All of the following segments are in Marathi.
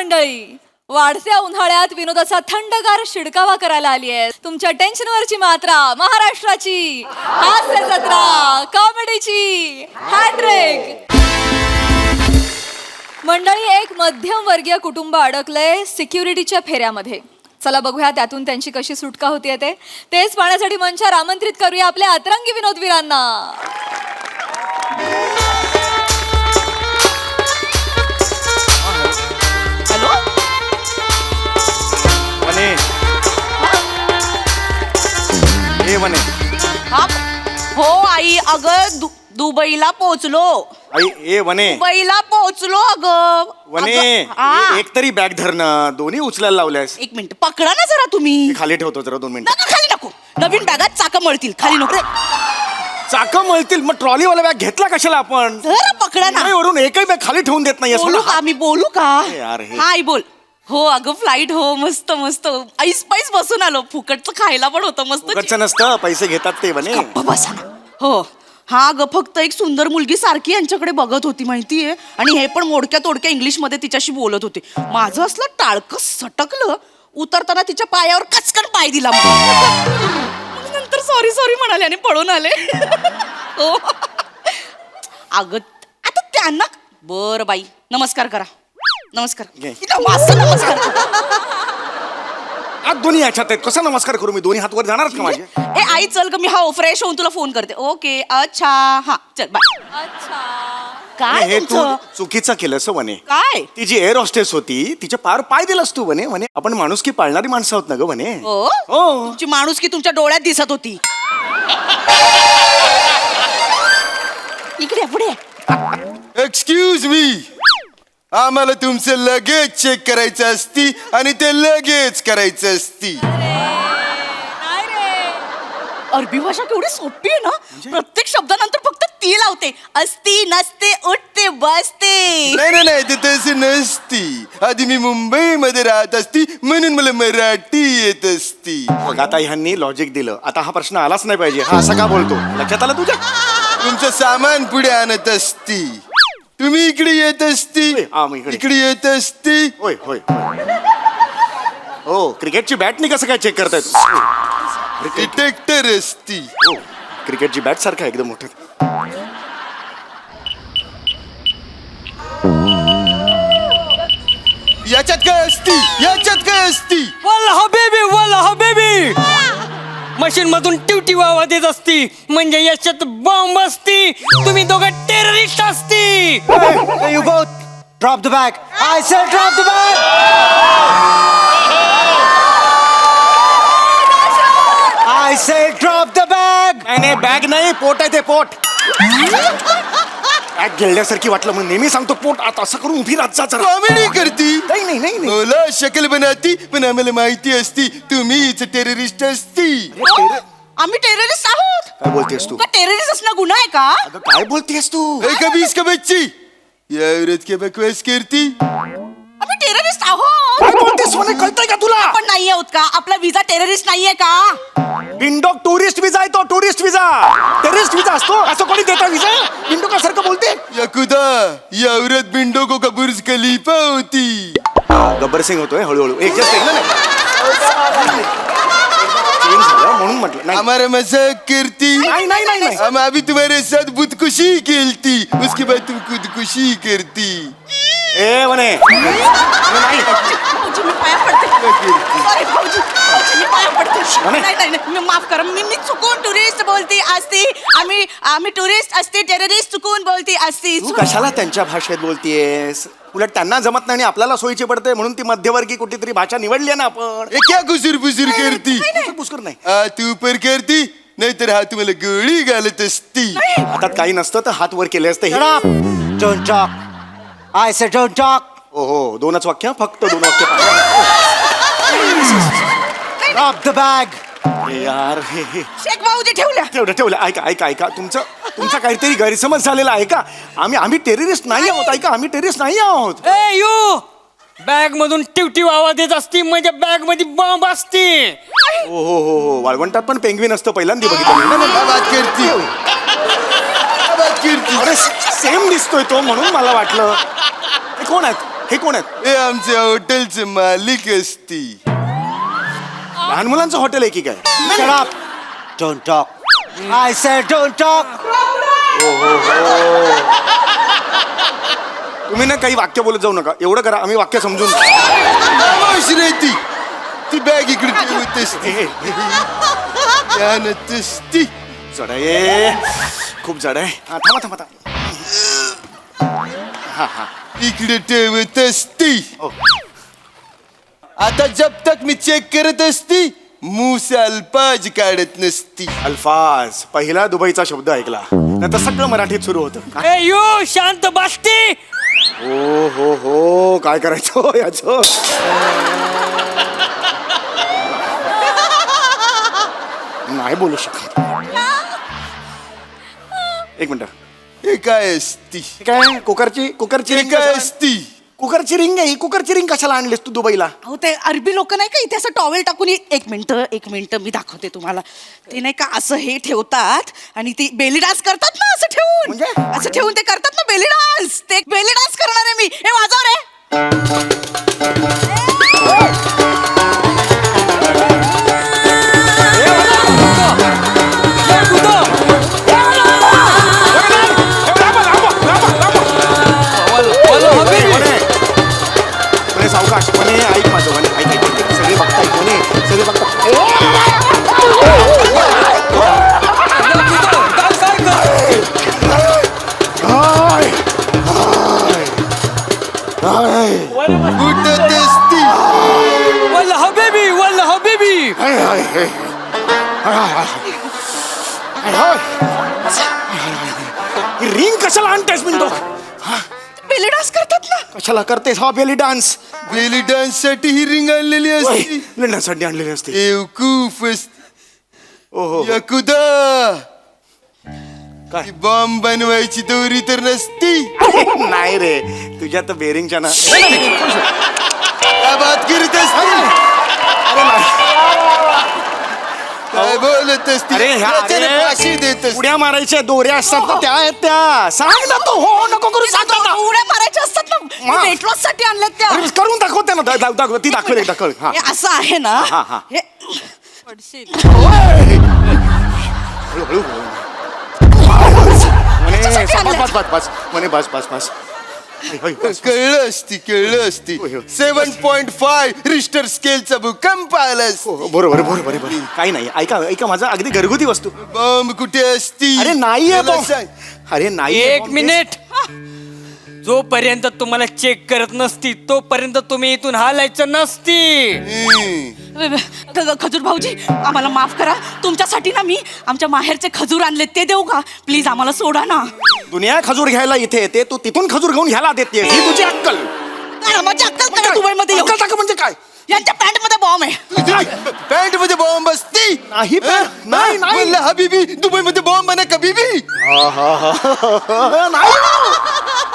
मंडळी, वाढत्या उन्हाळ्यात विनोदाचा थंडगार शिडकावा करायला आली आहे. तुमच्या टेन्शनवरची मात्रा महाराष्ट्राची हास्य जत्रा, कॉमेडीची हॅट्रिक. मंडळी, एक मध्यमवर्गीय कुटुंब अडकलंय सिक्युरिटीच्या फेऱ्यामध्ये. चला बघूया त्यातून त्यांची कशी सुटका होतीये तेच पाहण्यासाठी मंचावर आमंत्रित करूया आपल्या अतरंगी विनोदवीरांना. हॅलो वने ए वने हा हो आई, अगं दुबईला पोहोचलो. आई ए वने दुबईला पोहोचलो अगं. वने एक तरी बॅग धरणं, दोन्ही उचलायला लावल्यास. एक मिनिट पकडा ना जरा तुम्ही. खाली ठेवतो जरा 2 मिनिटं. नका, खाली नको. नवीन बॅगात चाकं मळतील, खाली नको. चाकं मळतील मग ट्रॉलीवाला बॅग घेतला कशाला आपण? जरा पकडा ना. वरून एकही बॅग खाली ठेवून देत नाही. बोलू का मी, बोलू का? यार हे. हा आई बोल. हो अगं फ्लाईट, हो मस्त मस्त ऐस पैस बसून आलो. फुकटचं खायला पण होतं मस्त. फुकटचं नसतं, पैसे घेतात ते वने. गप्प बसा ना. हो हा ग, फक्त एक सुंदर मुलगी सारखी यांच्याकडे बघत होती माहितीये, आणि हे पण मोडक्या तोडक्या इंग्लिश मध्ये तिच्याशी बोलत होते. माझं असलं टाळकं सटकलं. उतरताना तिच्या पायावर कचकन पाय दिला. नंतर सॉरी सॉरी म्हणाले आणि पळून आले. हो अगं आता त्यांना बर बाई, नमस्कार करा. नमस्कार. घे. नमस्कार. आज दोन्ही ह्याच्यात आहेत, कसा नमस्कार करू मी? दोन्ही हात वर जाणारच का माझे? ए आई चल ग, मी हा फ्रेश होऊन तुला फोन करते. ओके अच्छा हा चल बाय. अच्छा, काय हे तू तुमचं? चुकीचं केलंस वने. काय? ती जी एअर हॉस्टेस होती तिच्या पार पाय दिलास तू वने. वने आपण माणुसकी पाळणारी माणसं आहोत ना ग वने. हो हो. तुमची माणुसकी तुमच्या डोळ्यात दिसत होती. इकडे पुढे. एक्सक्यूज मी, आम्हाला तुमचं लगेच चेक करायचं असती आणि ते लगेच करायचं असती. नाही रे. अरबी भाषा केवढी सोपी आहे ना. प्रत्येक शब्दानंतर फक्त ती लावते. असती नसते उठते बसते. नाही नाही ते तसं नसती. आधी मी मुंबईमध्ये राहत असती म्हणून मला मराठी येत असती. बघ आता ह्यांनी लॉजिक दिलं. आता हा प्रश्न आलाच नाही पाहिजे. हा असा का बोलतो? लक्षात आलं तुझ्या? तुमचं सामान पुढे आणत असती, तुम्ही इकडे येत असती, हा, मग इकडे. इकडे येत असती. होय होय हो. क्रिकेटची बॅटनी कसं काय चेक करतायत? डिटेक्टर असती. हो, क्रिकेटची बॅट सारखं आहे, एकदम मोठं. याच्यात काय असती? याच्यात काय असती? वाला हबीबी मशीन मधून टिवटिव आवाज येत असती, म्हणजे याच्यात बॉम्ब असती. तुम्ही दोघं टेररिस्ट असती. You both drop the bag. I said drop the bag. I said drop the bag. नाही बॅग नाही, पोट आहे ते, पोट. बॅग गिळल्यासारखी वाटलं मग नेहमी सांगतो पोट. आता असं करून उभी राहत जा जरा. कॉमेडी करती. नाही नाही नाही नाही. मला शक्ल बनाती, पण आम्हाला माहिती असती तुम्हीच टेररिस्ट असती. आम्ही टेररिस्ट आहोत. काय बोलतेस तू? का टेररिस्ट असणं गुन्हा आहे का? अगं काय बोलतेस तू? ए, कभी इसका बच्ची या औरत के बकवास करती. आम्ही टेररिस्ट आहोत. काय बोलतेस वने? कळतंय का तुला? आपण नाही आहोत का? आपला विजा टेररिस्ट नाहीये का? विंडो टुरिस्ट विजा आहे तो, टुरिस्ट विजा. टेररिस्ट विजा असतो असं कोणी देता विजा? विंडो का सारखं बोलते? या खुदा, ये औरत बिंडोको का बुर्ज खलीफा होती. गब्बर सिंग होतोय हळूहळू. एक जस्ट चेंज झालं म्हणून म्हटलं. नाही हमारा मजाक करती. नाही नाही नाही नाही. हम अभी तुम्हारे साथ खुदकुशी खेलती, उसके बाद तुम खुदकुशी करती. ए वने नाही. भाऊजी मी पाया पडते. सॉरी भाऊजी, भाऊजी मी पाया पडते. म्हणे? नाही नाही नाही, माफ करा. मी चुकून टुरिस्ट बोलती असती. आम्ही टुरिस्ट असते, टेररिस्ट चुकून बोलती असती. तू कशाला त्यांच्या भाषेत बोलतीयस? उलट त्यांना जमत नाही आणि आपल्याला सोयीची पडते म्हणून ती मध्यवर्गीय कुठेतरी भाषा निवडली आहे ना आपण. ये क्या गुसुर बुसुर करती? पुष्कर नाही. तू ऊपर करती, नाहीतर हा तुम्हाला गोळी घालत असती. हातात काही नसतं तर हात वर केले असते. Shut up. Don't talk. I said don't talk. हो हो, 2च वाक्य, फक्त 2 वाक्य. Drop the bag. अरे यार हे शेख भाऊजी ठेवल्या. ठेवलं. ऐका ऐका ऐका, तुमचा काहीतरी गैरसमज झालेला आहे का? आम्ही टेररिस्ट नाही आहोत. ऐका, आम्ही टेररिस्ट नाही आहोत. ए यू, बॅग मधून टिवटिव आवाज येत असती, म्हणजे बॅग मध्ये बॉम्ब असती. हो हो हो हो, वाळवंटात पण पेंग्विन असतं, पहिल्यांदा बघितलं. क्या बात करती? क्या बात करती? अरे सेम दिसतोय तो, म्हणून मला वाटलं. कोण आहेत? हे कोण आहेत? हे आमच्या हॉटेलचे मालिक असती. लहान मुलांचं हॉटेल आहे की काय? Shut up. Don't talk. I said don't talk. तुम्ही ना काही वाक्य बोलत जाऊ नका. एवढं करा, आम्ही वाक्य समजून घेऊ. खामोश रे ती बॅग इकडे ठेवत असती. त्यानंतर असती. जड आहे, खूप जड आहे. हा, थांबा थांबा थांबा. हा हा. इकडे ठेवत असती. हो. आता जब तक मी चेक करत असती मुंह से अल्फाज काढत नसती. अल्फाज पहिला दुबईचा शब्द ऐकला, नंतर सगळं मराठीत सुरू होतं. ए यो शांत बसती. हो हो हो, काय करायचं याचं? नाही बोलू शकत. एक मिनिट. हे काय असती? हे काय कुकरची हे रिंग काय कशाला- असती? कुकरची रिंग आहे. कुकरची रिंग कशाला आणलीस तू दुबईला? अहो ते अरबी लोक नाही का इथे असं टॉवेल टाकून एक मिनिट मी दाखवते तुम्हाला. ते नाही का असं हे ठेवतात आणि ती बेली डान्स करतात ना असं ठेवून. म्हणजे? असं ठेवून ते करतात ना बेली डान्स. ते बेली डान्स करणार आहे मी. हे वाजव रे. म्हणे सावकाश, म्हणे ऐक माझं, म्हणे ऐक ऐक ऐक. सगळे बघतायत, म्हणे सगळे बघतायत. हाय, हाय, उठत असती. वल्ल हबीबी वल्ल हबीबी. हाय, हाय, हाय. हाय, हाय. ही रिंग कशाला आणतेस मिंटो? बेली डान्स करतात ना. कशाला करतेस हा बेली डान्स? बेली डान्स साठी ही रिंग आणलेली असती. लढण्यासाठी आणलेली असते. बेवकूफ असती. ओहो. यकुदा काय? ती बॉम्ब बनवायची दोरी तर नसती. नाही रे, तुझ्या तर बेरिंगच्या ना. काय बात करीत असती? अरे नाही. काय बोलत असती? अरे ह्या याच्याने अरे, फाशी देत असती. उड्या मारायच्या दोऱ्या असतात ना, त्या आहेत त्या. सांग ना तू हो नको करू, सांग ना. उड्या मारायच्या असतात ना. हा. वेट लॉस साठी आणल्यात त्या. अरे, करून दाखवते ना. दाखव ती दाखवेल दाखव. हा. हे असं आहे ना. हा, हा. हे हळू, हळू. म्हणे याच्यासाठी बस बस बस म्हणे बस बस बस. हय, हय, बस. कळलं असती होय, होय. 7.5 रिश्टर स्केलचा भूकंप आला असती. हो, बरोबर काही नाही. ऐका ऐका माझं अगदी घरगुती वस्तू. बॉम्ब कुठे असती? अरे नाहीये मला बॉम्ब. सांग. अरे नाही एक मिनिट. जोपर्यंत तुम्हाला चेक करत नसती तोपर्यंत तुम्ही इथून हालायचं नसती. खजूर भाऊजी आम्हाला माफ करा. तुमच्यासाठी ना मी आमच्या माहेरचे खजूर आणले, ते देऊ का प्लीज? आम्हाला सोडा ना. दुनिया खजूर घ्यायला इथे येते, तू तिथून खजूर घेऊन ह्याला देते. ही तुझी अक्कल. माझी अक्कल करा. दुबईमध्ये येऊ. अक्कल टाका म्हणजे काय? यांच्या पॅन्ट मध्ये बॉम्ब आहे. पॅन्ट मध्ये बॉम्ब असती? नाही पण- नाही, नाही. म्हणलं हबीबी दुबई मध्ये बॉम्ब म्हणा का बीबी? नाही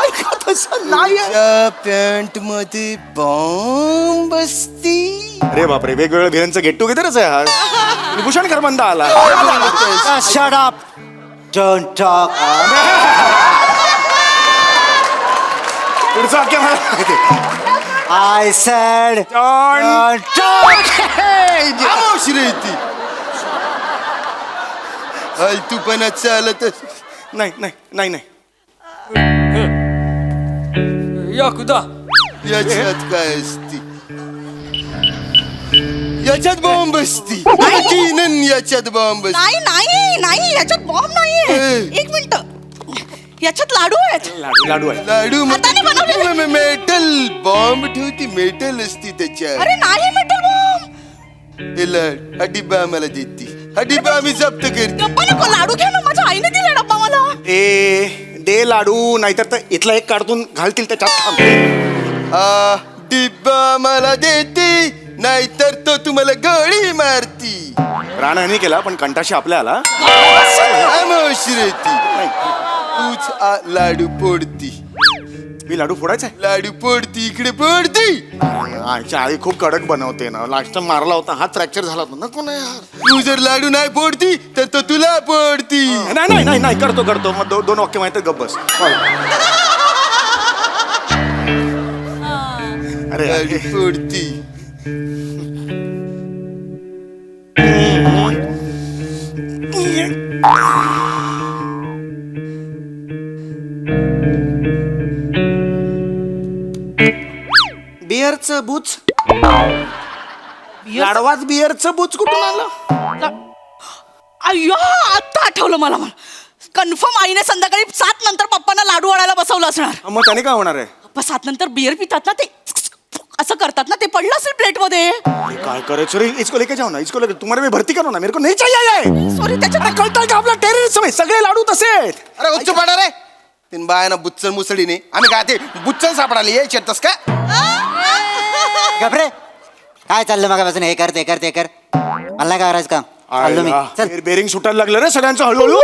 ऐका तसं नाही. त्या पॅन्ट मध्ये बॉम्ब असती? अरे बापरे, वेगवेगळ्या भिरांचं गेट टुगेदरच आहे हा. भूषण खरबंदा आला. Shut up. Don't talk. पुढचं वाक्य मला माहिती. I said Don't talk. खामोश रे ती. तू चालत नाही नाही नाही नाही. यकुदा. याच्यात काय असती? याच्यात बॉम्ब असती. यकीनन याच्यात बॉम्ब असती. नाही नाही नाही याच्यात बॉम्ब नाहीये. ए. एक मिनिट. याच्यात लाडू आहेत. लाडू आहे. लाडू हाताने बनवलेले. Metal bomb ठेवती. मेटल असती त्याच्यात. अरे नाही मेटल बॉम्ब. हा डिब्बा मला देती. हा डिब्बा आम्ही जप्त करते. डब्बा नको, लाडू घ्या ना. माझ्या आईने दिला डब्बा मला. दे लाडू, नाहीतर तर इथला एक काढून घालतील त्याच्यात. थांब. हा डिब्बा मला देती, नाहीतर तो तुम्हाला गोळी मारती. प्राणहानी केला पण कंटाशी आपल्या आला. खामोश रे ती. तूच लाडू फोडती. मी लाडू फोडायचा लाडू फोडती. इकडे फोडती. आईच्या आई खूप कडक बनवते ना. लास्ट टाइम मारला होता, हात फ्रॅक्चर झाला होता. नको ना यार. तू जर लाडू नाही फोडती तर तो तुला फोडती. नाही नाही नाही नाही करतो मग दोन वाक्य माहिती गप बस. अरे, गाडी फोडती. बिअरचं बुच लाडवाच बिअरचं बुच कुठून आलं? अय्यो आता आठवलं मला कन्फर्म आईने संध्याकाळी 7 नंतर पप्पांना लाडू वाढायला बसवलं असणार. मग त्याने काय होणार आहे? पप्पा 7 नंतर बिअर पितात ना ते असं करतात ना, ते पडलं असेल प्लेट मध्ये. काय करायचं रे? इसको लेके जाओ ना, इसको लेके तुम्हारे में भरती करो ना, मेरे को नहीं चाहिए. सॉरी त्याच्यात कळतंय का आपला टेररिस्ट सगळे लाडू तसे आहेत. अरे उच्च पाडा रे तीन बायानं बुच्चन मुसळीने आम्ही काय ते बुच्चन सापडाली यायचे तस का? गपरे काय चाललं मगापासून? हे कर ते कर ते कर, मला नाही करायचं काम. चाललो मी. चल. बेरिंग सुटायला लागलं रे सगळ्यांचं हळूहळू.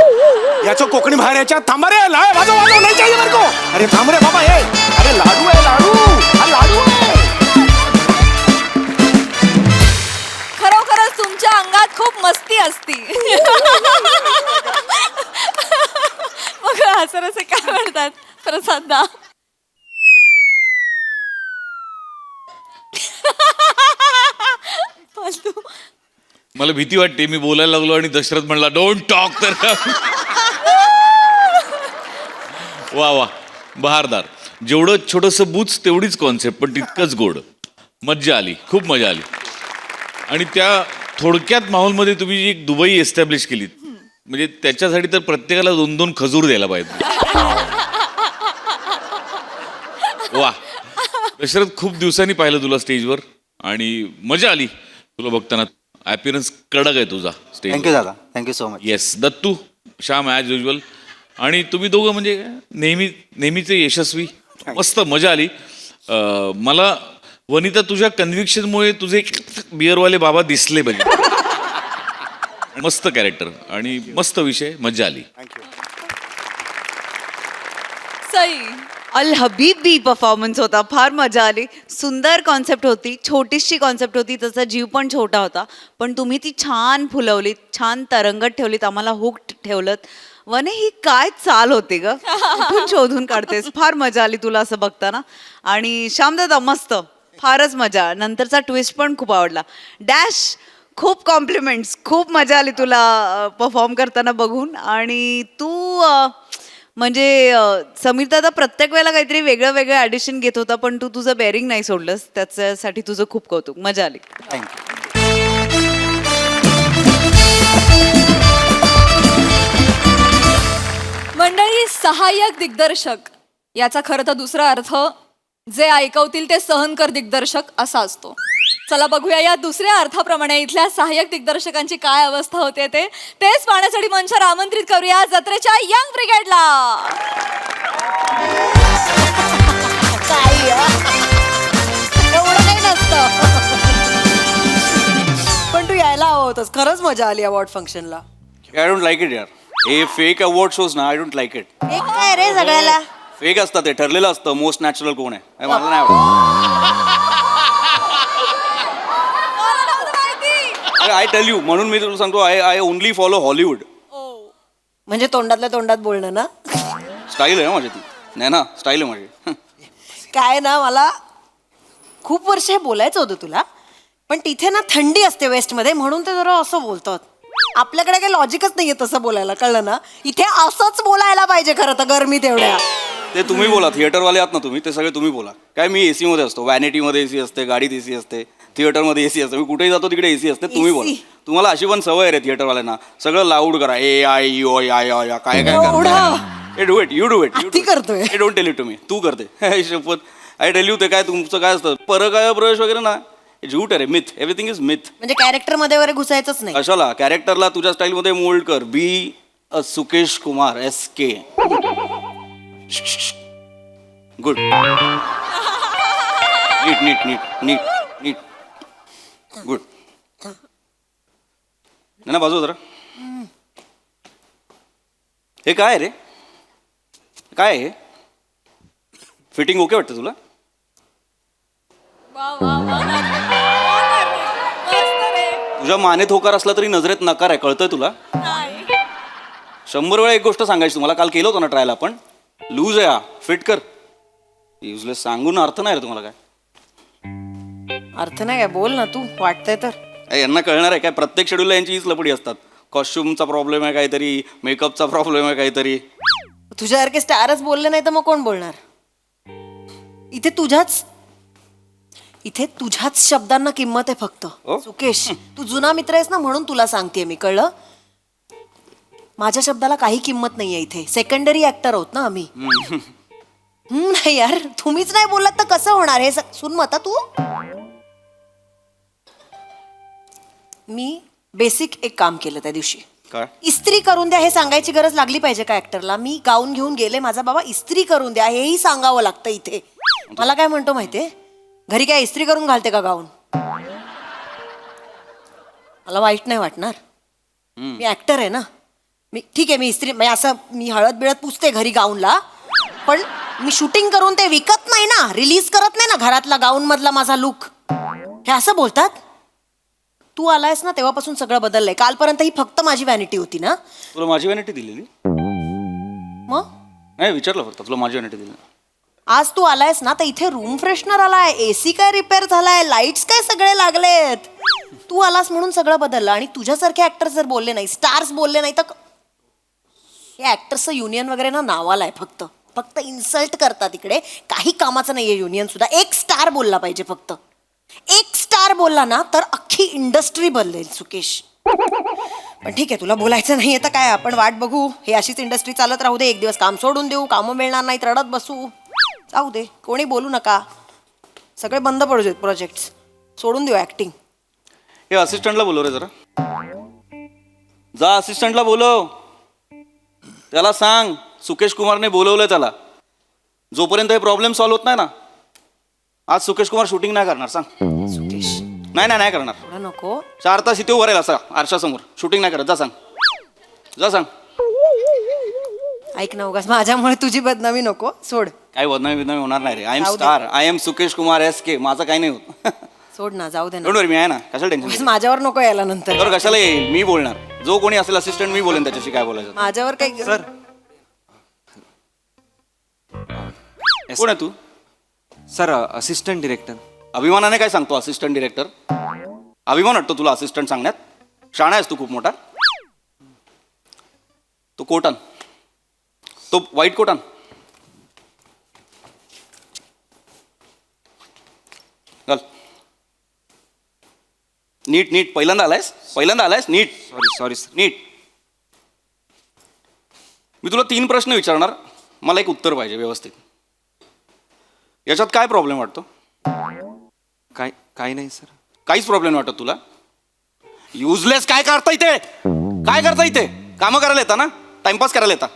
याचं कोकणी बाहेर याच्या. थांबा रे, वाजव वाजव, नाही चाहिए मेरे को. अरे थांब रे बाबा, हे अरे लाडू आहे, लाडू हा लाडू आहे. खरोखरच तुमच्या अंगात खूप मस्ती असती. मग असं असे काय म्हणतात प्रसादा? फालतू. मला भीती वाटते, मी बोलायला लागलो आणि दशरथ म्हणला डोंट टॉक, तर वा वा बहारदार. जेवढं छोटंसं बूच तेवढीच कॉन्सेप्ट, पण तितकंच गोड. मज्जा आली, खूप मजा आली. आणि त्या थोडक्यात माहोलमध्ये तुम्ही जी एक दुबई एस्टॅब्लिश केलीत, म्हणजे त्याच्यासाठी तर प्रत्येकाला 2-2 खजूर द्यायला पाहिजे. वा दशरथ, खूप दिवसांनी पाहिलं तुला स्टेजवर आणि मजा आली तुला बघताना. ॲपिरन्स कडक आहे तुझा स्टेज. थँक्यू दादा, thank you so much. Yes Dattu, Shyam as usual. आणि तुम्ही दोघं म्हणजे नेहमीचे यशस्वी. मस्त मजा आली. मला वनिता तुझ्या कन्व्हिक्शनमुळे तुझे बिअरवाले बाबा दिसले पाहिजे. मस्त कॅरेक्टर आणि मस्त विषय, मजा आली. सई. अल हबीबी परफॉर्मन्स होता, फार मजा आली. सुंदर कॉन्सेप्ट होती, छोटीशी कॉन्सेप्ट होती, त्याचा जीव पण छोटा होता, पण तुम्ही ती छान फुलवलीत, छान तरंगत ठेवलीत, आम्हाला हुक ठेवलं. वने ही काय चाल होती ग, कुठून शोधून काढतेस. फार मजा आली तुला असं बघताना. आणि श्यामदादा मस्त, फारच मजा. नंतरचा ट्विस्ट पण खूप आवडला. डॅश खूप कॉम्प्लिमेंट्स, खूप मजा आली तुला परफॉर्म करताना बघून. आणि तू म्हणजे समीर दादा प्रत्येक वेळेला काहीतरी वेगळं वेगळं ॲडिशन घेत होता, पण तू तुझं बेअरिंग नाही सोडलंस, त्याच्यासाठी तुझं खूप कौतुक. मजा आली. थँक्यू. मंडळी, सहाय्यक दिग्दर्शक याचा खरं तर दुसरा अर्थ जे ऐकवतील ते सहनकर दिग्दर्शक असा असतो. चला बघूया या दुसऱ्या अर्थाप्रमाणे इथल्या सहाय्यक दिग्दर्शकांची काय अवस्था होते तेच पाहण्यासाठी मंचावर आमंत्रित करूया जत्रेच्या यंग ब्रिगेडला. एवढं काही नसतं. पण तू यायला हवं होतंस. खरंच मजा आली अवॉर्ड फंक्शनला. आय डोंट लाईक इट यार. हे फेक अवॉर्ड शोज ना, आय डोंट लाईक इट. एक काय रे सगळ्याला फेक असतं, ते ठरलेलं असतं मोस्ट नॅचरल कोण आहे. हे मला नाही आवडत. आय टेल यू, म्हणून मी तुला सांगतो, आय ओनली फॉलो हॉलिवूड. म्हणजे तोंडातल्या तोंडात बोलणं ना. स्टाईल आहे माझी ती. नाही ना, स्टाईल आहे माझी. काय ना, मला खूप वर्ष हे बोलायचं होतं तुला, पण तिथे ना थंडी असते वेस्टमध्ये, म्हणून ते जरा असं बोलतात. आपल्याकडे काही लॉजिकच नाहीये तसं बोलायला, कळलं ना. इथे असंच बोलायला पाहिजे खरं तर, गरमीत एवढ्या. ते तुम्ही बोला, थिएटरवाले आहात ना तुम्ही, ते सगळे तुम्ही बोला. काय मी एसी मध्ये असतो, व्हॅनिटीमध्ये एसी असते, गाडीत एसी असते, थिएटरमध्ये एसी असते, मी कुठेही जातो तिकडे एसी असते. तुम्ही बोला. तुम्हाला अशी पण सवय आहे थिएटरवाल्यांना, सगळं लाऊड करा. ए आय यू आय आय काय काय करा. Do it, you do it. ती करतोय. हे don't tell it to me. तू करते शपथ. आय टेल यू, ते काय तुमचं काय असतं परकाय प्रवेश वगैरे ना, झूट आहे रे. Myth, everything is myth. म्हणजे कॅरेक्टर मध्ये वगैरे घुसायचंच नाही. कशाला? कॅरेक्टरला तुझ्या स्टाईलमध्ये मोल्ड कर. Be a Sukesh Kumar SK. Good. नीट नीट नीट नीट नीट. गुड. ना बाजू जरा. हे काय रे? काय आहे? फिटिंग ओके वाटतं तुला? तुझ्या मानेत होकार असला तरी नजरेत नकार आहे, कळतंय तुला? 100 वेळा एक गोष्ट सांगायची तुम्हाला. काल केलं होतं ना ट्रायल आपण. लूज आहे हा, फिट कर. युजलेस सांगून अर्थ नाही रे तुम्हाला. काय अर्थ नाही काय, बोल ना तू, वाटतंय तर. यांना कळणार आहे काय? प्रत्येक शेड्यूलला यांची हीच लपडी असतात. कॉस्ट्युमचा प्रॉब्लेम आहे काहीतरी, मेकअपचा प्रॉब्लेम आहे काहीतरी. तुझ्यासारखे स्टारच बोलले नाही तर मग कोण बोलणार? इथे तुझ्याच शब्दांना किंमत आहे फक्त. सुकेश, तू जुना मित्र आहेस ना, म्हणून तुला सांगते मी, कळलं? माझ्या शब्दाला काही किंमत नाहीये इथे. सेकंडरी ऍक्टर आहोत ना आम्ही. नाही यार, तुम्हीच नाही बोललात तर कसं होणार हे? सुन मत तू. मी बेसिक एक काम केलं त्या दिवशी. काय? इस्त्री करून द्या हे सांगायची गरज लागली पाहिजे का ऍक्टरला? मी गाऊन घेऊन गेले, माझा बाबा इस्त्री करून द्या हेही सांगावं लागतं इथे. मला काय म्हणतो माहितीये, घरी काय इस्त्री करून घालते का गाऊन? मला वाईट नाही वाटणार, मी ऍक्टर आहे ना. मी ठीक आहे, मी इस्त्री म्हणजे असं मी हळद बिळद पुसते घरी गाऊनला, पण मी शूटिंग करून ते विकत नाही ना, रिलीज करत नाही ना घरातला गाऊन मधला माझा लुक. हे असं बोलतात? तू आलायस ना तेव्हापासून सगळं बदललंय. कालपर्यंत ही फक्त माझी व्हॅनिटी होती ना. तुला माझी व्हॅनिटी दिलेली? मग नाही, विचारलं फक्त, तुला माझी व्हॅनिटी दिली. आज तू आलायस ना तर इथे रूम फ्रेशनर आलाय, एसी काय रिपेअर झालाय, लाईट्स काय सगळे लागलेत. तू आलास म्हणून सगळं बदललं. आणि तुझ्यासारखे ऍक्टर जर बोलले नाही, स्टार्स बोलले नाही तर हे ऍक्टर्सचं युनियन वगैरे ना नावाला आहे. फक्त इन्सल्ट करतात इकडे. काही कामाचं नाहीये युनियन सुद्धा. एक स्टार बोलला पाहिजे फक्त. एक स्टार बोलला ना तर अख्खी इंडस्ट्री बदलेल सुकेश. पण ठीक आहे, तुला बोलायचं नाही तर काय, आपण वाट बघू. हे अशीच इंडस्ट्री चालत राहू दे. एक दिवस काम सोडून देऊ, कामं मिळणार नाहीत, रडत बसू, जाऊ दे. कोणी बोलू नका, सगळे बंद पडू देत प्रोजेक्ट, सोडून देऊ ऍक्टिंग. हे असिस्टंटला बोलव रे जरा. जा असिस्टंटला बोलव, त्याला सांग सुकेश कुमारने बोलवलंय त्याला. जोपर्यंत हे प्रॉब्लेम सॉल्व्ह होत नाही ना, आज सुकेश कुमार शूटिंग नाही करणार. सांग. सुकेश नाही करणार. थोडं नको. 4 तास इथे उभं राहील असा आरशासमोर, शूटिंग नाही करत. जा सांग, जा सांग. ऐक ना, उगाच माझ्यामुळे तुझी बदनामी नको, सोड. काही बदनामी होणार नाही रे. आय एम जाऊ दे. Star, I am Sukesh Kumar SK. माझं काही नाही होत. सोड ना, जाऊ दे ना. डोंट वरी, मी आहे ना. कशाला उगाच टेन्शन? माझ्यावर नको यायला नंतर. तर कशाला येईल? मी बोलणार. जो कोणी असेल असिस्टंट मी बोलेन त्याच्याशी काय बोलायचं. माझ्यावर काही सर. कोण आहे तू? Sir, assistant director. अभिमानाने काय सांगतो असिस्टंट डिरेक्टर? अभिमान वाटतो तुला असिस्टंट सांगण्यात? शाणा आहेस तू खूप मोठा. तो कोट आण, तो व्हाईट कोट आण. चल नीट. पहिल्यांदा आलायस नीट. Sorry sir. नीट. मी तुला 3 प्रश्न विचारणार, मला एक उत्तर पाहिजे व्यवस्थित. याच्यात काय प्रॉब्लेम वाटतो? काय नाही सर. काहीच प्रॉब्लेम नाही वाटत तुला? युजलेस. काय करता इथे? कामं करायला येता ना, टाइमपास करायला येता.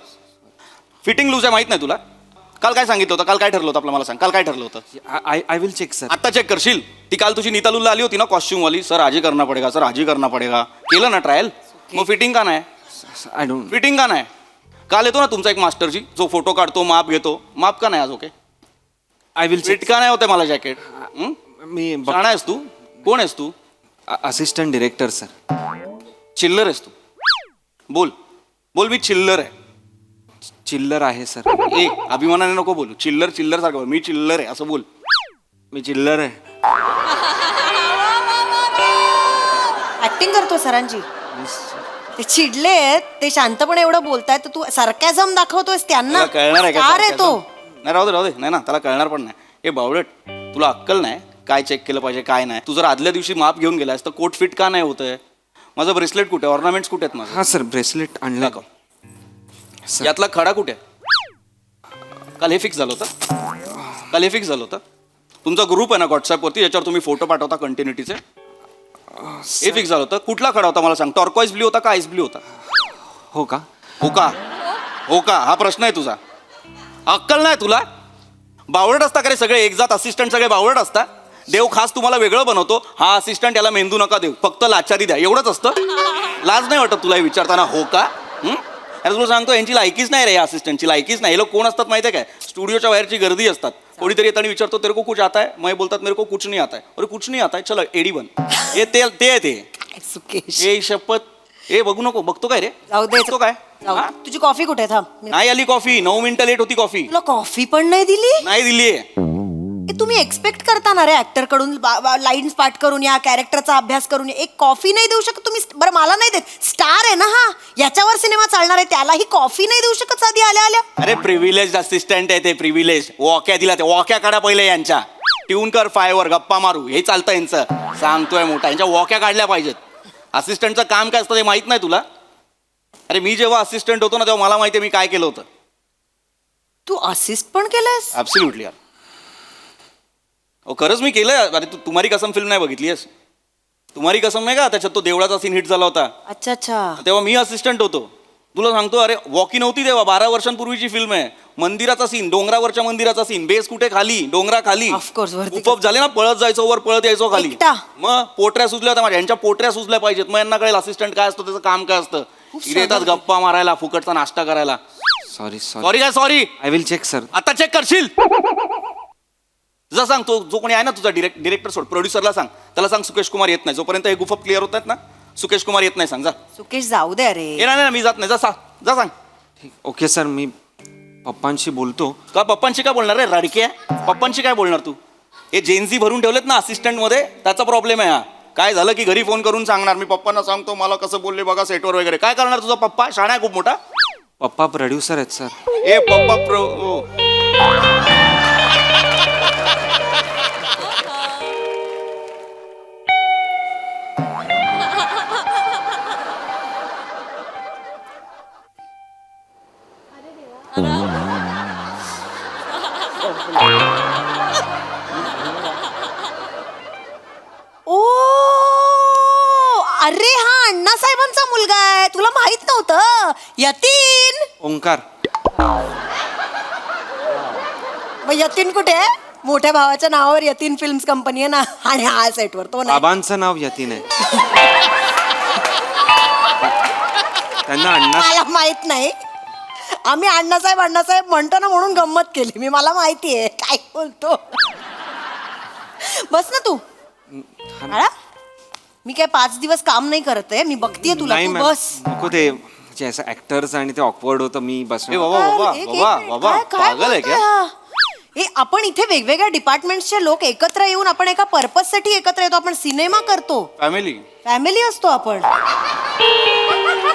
फिटिंग लूज आहे माहित नाही तुला? काल काय सांगितलं होतं? काल काय ठरलं होतं आपलं? मला सांग, काल काय ठरलं होतं? I will check sir. आत्ता चेक करशील? ती काल तुझी नीतालूला आली होती ना कॉस्ट्युम वाली, सर आजी करना पडेगा. केलं ना ट्रायल? मग फिटिंग का नाही? I don't. फिटिंग का नाही? काल येतो ना तुमचा एक मास्टरजी, जो फोटो काढतो, माप घेतो. माप का नाही आज? Okay. I will check. Fit का नाही होते मला जॅकेट? मी शाणा आहेस तू? कोण आहेस तू? Assistant director sir. चिल्लर आहेस तू? बोल मी चिल्लर आहे. चिल्लर आहे सर. अभिमानाने नको बोलू. चिल्लर सारखं बोल. मी चिल्लर आहे असं बोल. मी चिल्लर आहे. ऍक्टिंग करतो सरांची. ते चिडलेत, ते शांतपणे एवढं बोलतायत तर तू सरकॅझम दाखवतोयस त्यांना. त्याला कळणार आहे का? का रे तो? नाही, राहू दे. नाही ना, त्याला कळणार पण नाही. हे बावळट, तुला अक्कल नाही काय चेक केलं पाहिजे काय नाही. तू जर आदल्या दिवशी माप घेऊन गेलास तर कोट फिट का नाही होतंय? माझं ब्रेसलेट कुठे? ऑर्नामेंट्स कुठे आहेत माझं? हां सर, ब्रेसलेट आणलं का? यातला खडा कुठे? काल हे फिक्स झालं होतं. तुमचा ग्रुप आहे ना व्हॉट्सअपवरती, याच्यावर तुम्ही फोटो पाठवता कंटिन्युटीचे. हे फिक्स झालं होतं. कुठला खडा होता मला सांग? टॉर्कॉइज ब्ल्यू होता का आईस ब्ल्यू होता? हो का? हा प्रश्न आहे तुझा. अक्कल नाही तुला? बावळट असता का रे सगळे? एकजात असिस्टंट सगळे बावळट असता. देव खास तुम्हाला वेगळं बनवतो. हा असिस्टंट, याला मेंदू नका देऊ, फक्त लाचारी द्या, एवढंच असतं. लाज नाही वाटत तुला हे विचारताना? हो का? अरे तुला सांगतो, यांची लायकीच नाही रे, या असिस्टंटची लायकीच नाही. हे लोक कोण असतात माहिती आहे काय? स्टुडिओच्या बाहेरची गर्दी असतात. कोणीतरी येताना विचारतो, तेरे को कुछ आता है? मग बोलतात, मेरे को कुछ नहीं आता है. अरे कुछ नहीं आता है, चलो एडी बन. हे ते सुकेश, हे शपथ. हे बघू नको. बघतो काय रे? जाऊ दे. बघतो काय? जाऊ दे. तुझी कॉफी कुठे? थांब. नाही आली कॉफी. 9 मिनिटं लेट होती कॉफी. तुला कॉफी पण नाही दिली? नाही दिली. तुम्ही एक्सपेक्ट करता ना रे ऍक्टर कडून लाईन्स पाठ करून या, कॅरेक्टरचा अभ्यास करून या. एक कॉफी नाही देऊ शकत तुम्ही? बरं मला नाही देत, स्टार आहे ना हा, याच्यावर सिनेमा चालणार आहे, त्यालाही कॉफी नाही देऊ शकत साधी आल्या आल्या? अरे प्रिव्हिलेज असिस्टंट आहे ते, प्रिव्हिलेज. वॉक्या दिला ते, वॉक्या काढा पहिले यांच्या, ट्यून कर फायवर, गप्पा मारू, हे चालतं यांचं. सांगतोय मोठा, यांच्या वॉक्या काढल्या पाहिजेत. असिस्टंटचं काम काय असतं ते माहित नाही तुला? अरे मी जेव्हा असिस्टंट होतो ना तेव्हा मला माहिती आहे मी काय केलं होतं. तू असिस्ट पण केलंयस? ऍब्सोल्युटली यार. हो खरंच मी केलंय. अरे तू तुम्हारी कसम फिल्म नाही बघितलीस? तुम्हारी कसम नाही का, त्याच्यात तो देवळाचा सीन हिट झाला होता, अच्छा अच्छा. तेव्हा मी असिस्टंट होतो. तुला सांगतो, अरे वॉकी नव्हती तेव्हा, 12 वर्षांपूर्वीची फिल्म आहे. मंदिराचा सीन, डोंगरावरच्या मंदिराचा सीन, बेस कुठे खाली, डोंगरा खाली. Of course, वरती उपप झाले ना, पळत जायचो वर, पळत यायचो खाली. एकटा? मग पोटऱ्या सुचल्या होत्या माझ्या, यांच्या पोटऱ्या सुचल्या पाहिजेत, मग यांना कळेल असिस्टंट काय असतं, त्याचं काम काय असतं. इथे येतात गप्पा मारायला, फुकटचा नाश्ता करायला. सॉरी सॉरी काय sorry? I will check sir. आता चेक करशील? तुझा सांग, तो जो कोणी आहे ना तुझा डिरेक्टर सोड, प्रोड्युसरला सांग, त्याला सांग सुकेश कुमार येत नाही, जोपर्यंत हे गुफप क्लिअर होत आहेत ना, सुकेश कुमार येत नाही सांग. जा. सुकेश जाऊ दे अरे. ये नाही मी जात नाही, जा सांग. ओके सर, मी पप्पांशी बोलतो. का पप्पांशी काय बोलणार रे रडके? पप्पांशी काय बोलणार तू? हे जेन्झी भरून ठेवलेत ना असिस्टंट मध्ये, त्याचा प्रॉब्लेम आहे हा. काय झालं की घरी फोन करून सांगणार, मी पप्पांना सांगतो मला कसं बोलले बघा सेटवर वगैरे. काय करणार तुझा पप्पा? शाळा आहे खूप मोठा. पप्पा प्रोड्युसर आहेत सर. ए पप्पा ओ अरे हा अण्णासाहेबांचा मुलगा आहे, तुला माहित नव्हतं? यतीन. ओंकार. मग यतीन कुठे आहे? मोठ्या भावाच्या नावावर यतीन फिल्म्स कंपनी आहे ना, आणि हा सेटवर तो नाही. बाबांचं नाव यतीन आहे. त्यांना अण्णा. मला माहित नाही, आम्ही अण्णासाहेब म्हणतो ना म्हणून गंमत केली मी. मला माहिती आहे काय बोलतो. बस ना तू. बाळा, मी काय 5 दिवस काम नाही करत आहे, मी बघतीये तुला. नाही तू मॅम, बस. नको ते म्हणजे असं ऍक्टर्स आणि ते ऑकवर्ड होतं, मी बस. ए बाबा बाबा एक बाबा मिनिट, बाबा काय पागल आहे बोलतोय क्या? हा? हे आपण इथे वेगवेगळ्या डिपार्टमेंटचे लोक एकत्र येऊन आपण एका पर्पज साठी एकत्र येतो. आपण सिनेमा करतो, फॅमिली फॅमिली असतो आपण.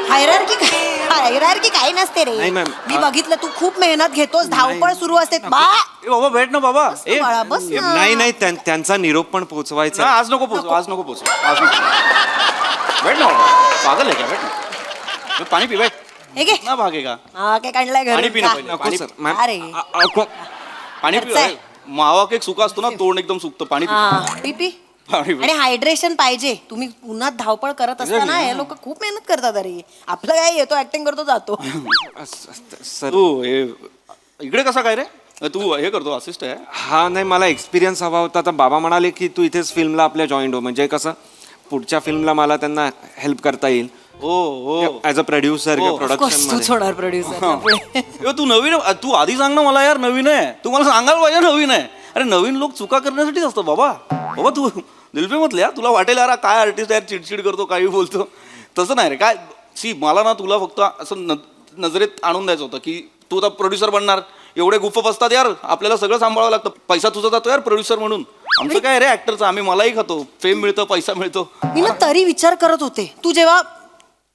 हायरार्की काही नसते रे. नाही, मॅम. मी बघितलं, तू खूप मेहनत घेतोस, धावपळ सुरू असते. बा ए बाबा भेट ना बाबा. ए बाळा, बस ना. नाही त्यांचा निरोप पण पोहोचवायचा. ना, आज नको पोचू, आज नको पोचू, आज नको. भेट ना बाबा, पागल आहे का? भेट ना, पाणी पी. भेट हे घे. ना भागेगा. हा काय काढलाय पाणी घरी? पी ना पहिले. नको पाणी सर, पी. मॅम. अरे. पाणी पी. खर्च आहे. मावा केक सुका असतो ना, तोंड एकदम सुकतं. पाणी पी. हा पी पी. पाणी पी. आणि हायड्रेशन पाहिजे. तुम्ही उन्हात धावपळ करत असताना हे लोक खूप मेहनत करतात. अरे आपलं काय, येतो ऍक्टिंग करतो जातो. सर तू हे इकडे कसा काय रे? तू हे करतो, असिस्ट आहे? हा नाही, मला एक्सपिरियन्स हवा होता. आता बाबा म्हणाले की तू इथेच फिल्मला आपल्या जॉईंट हो, म्हणजे कसं पुढच्या फिल्मला मला त्यांना हेल्प करता येईल. हो ॲज अ प्रोड्युसर किंवा तूच प्रोडक्शन. होणार प्रोड्युसर. तू नवीन, तू आधी सांग ना मला यार, नवीन आहे. तू मला सांगायला पाहिजे नवीन आहे. अरे नवीन लोक चुका करण्यासाठीच असतो बाबा. बाबा तू दिलपे म्हटले यार, तुला वाटेल यार काय आर्टिस्ट यार, चिडचिड करतो, काही बोलतो. तसं नाही रे. काय सी, मला ना तुला फक्त असं नजरेत आणून द्यायचं होतं की तू आता प्रोड्युसर बनणार. एवढे गुफप असतात यार, आपल्याला सगळं सांभाळावं लागतं. पैसा तुझा जातो यार प्रोड्युसर म्हणून. आमचं काय रे ऍक्टरचं, आम्ही मलाही खातो, फेम मिळतं, पैसा मिळतो. मी ना तरी विचार करत होते, तू जेव्हा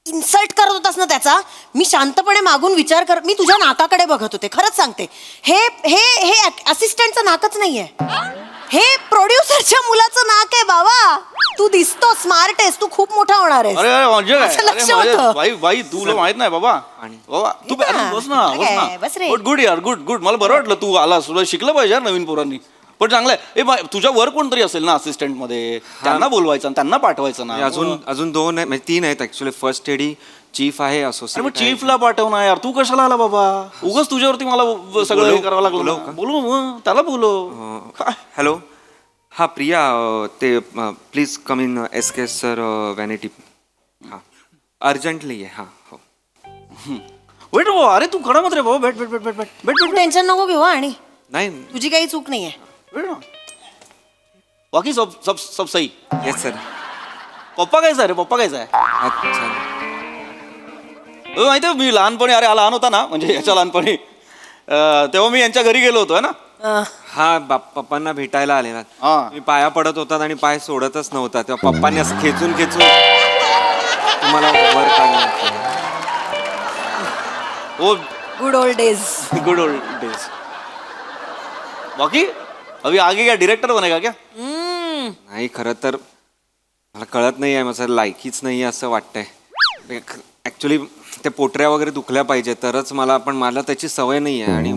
इन्सल्ट करत होतास ना त्याचा, मी शांतपणे मागून विचार कर. मी तुझ्या नाकाकडे बघत होते, खरंच सांगते. हे हे हे असिस्टंटचं नाकच नाहीये, हे प्रोड्युसरच्या मुलाचं नाक आहे बाबा. तू दिसतो स्मार्ट आहेस, तू खूप मोठा होणार आहेस. अरे म्हणजे काय? असं लक्ष अरे माझे- होतं. बाई तुला माहित नाही बाबा. बाबा तू ये ना. बस ना, बस काय, बस रे. ना. गुड यार, गुड. मला बरं वाटलं तू आलास. तुला शिकलं पाहिजे यार नवीन पोरांनी. पण चांगलं आहे. तुझ्या वर कोणतरी असेल ना असिस्टंट मध्ये, त्यांना बोलवायचं आणि त्यांना पाठवायचं ना. अजून 2 आहेत, म्हणजे 3 आहेत ऍक्च्युली. फर्स्ट एडी चीफ आहे, अरे मग असोसिएट. चीफला पाठवणार यार, तू कशाला आला बाबा? उगाच तुझ्यावरती मला सगळं हे करावं लागलं बोलवू ना. का? बोलू मग, त्याला बोलव. काय? हॅलो, हा प्रिया, ते please come in SK sir vanity. हां अर्जंटली आहे. हां हो. वेट बाबा, अरे तू खडा मत रे बाबा. भेट तू टेन्शन नको घेऊ. आणि नाही. तुझी काही चूक नाहीये. ना. बाकी सब सब सब सही. Yes sir. पप्पा कायचा आहे रे? पप्पा कायचा आहे? अच्छा. माहिती आहे मी लहानपणी, अरे हा लहान होता ना, म्हणजे याच्या लहानपणी, तेव्हा मी यांच्या घरी गेलो होतो ना. हा पप्पांना भेटायला आलेला हा. मी पाया पडत होतात आणि पाय सोडतच नव्हता तेव्हा पप्पांनी असं खेचून खेचून तुम्हाला वर काढलं. Oh good old days. Good old days. बाकी अभी आगे क्या डायरेक्टर बनेगा क्या? नाही खरं तर मला कळत नाही आहे माझं लायकीच नाही आहे असं वाटतंय ऍक्च्युली ते पोटऱ्या वगैरे दुखल्या पाहिजे तरच पण मला त्याची सवय नाही आहे आणि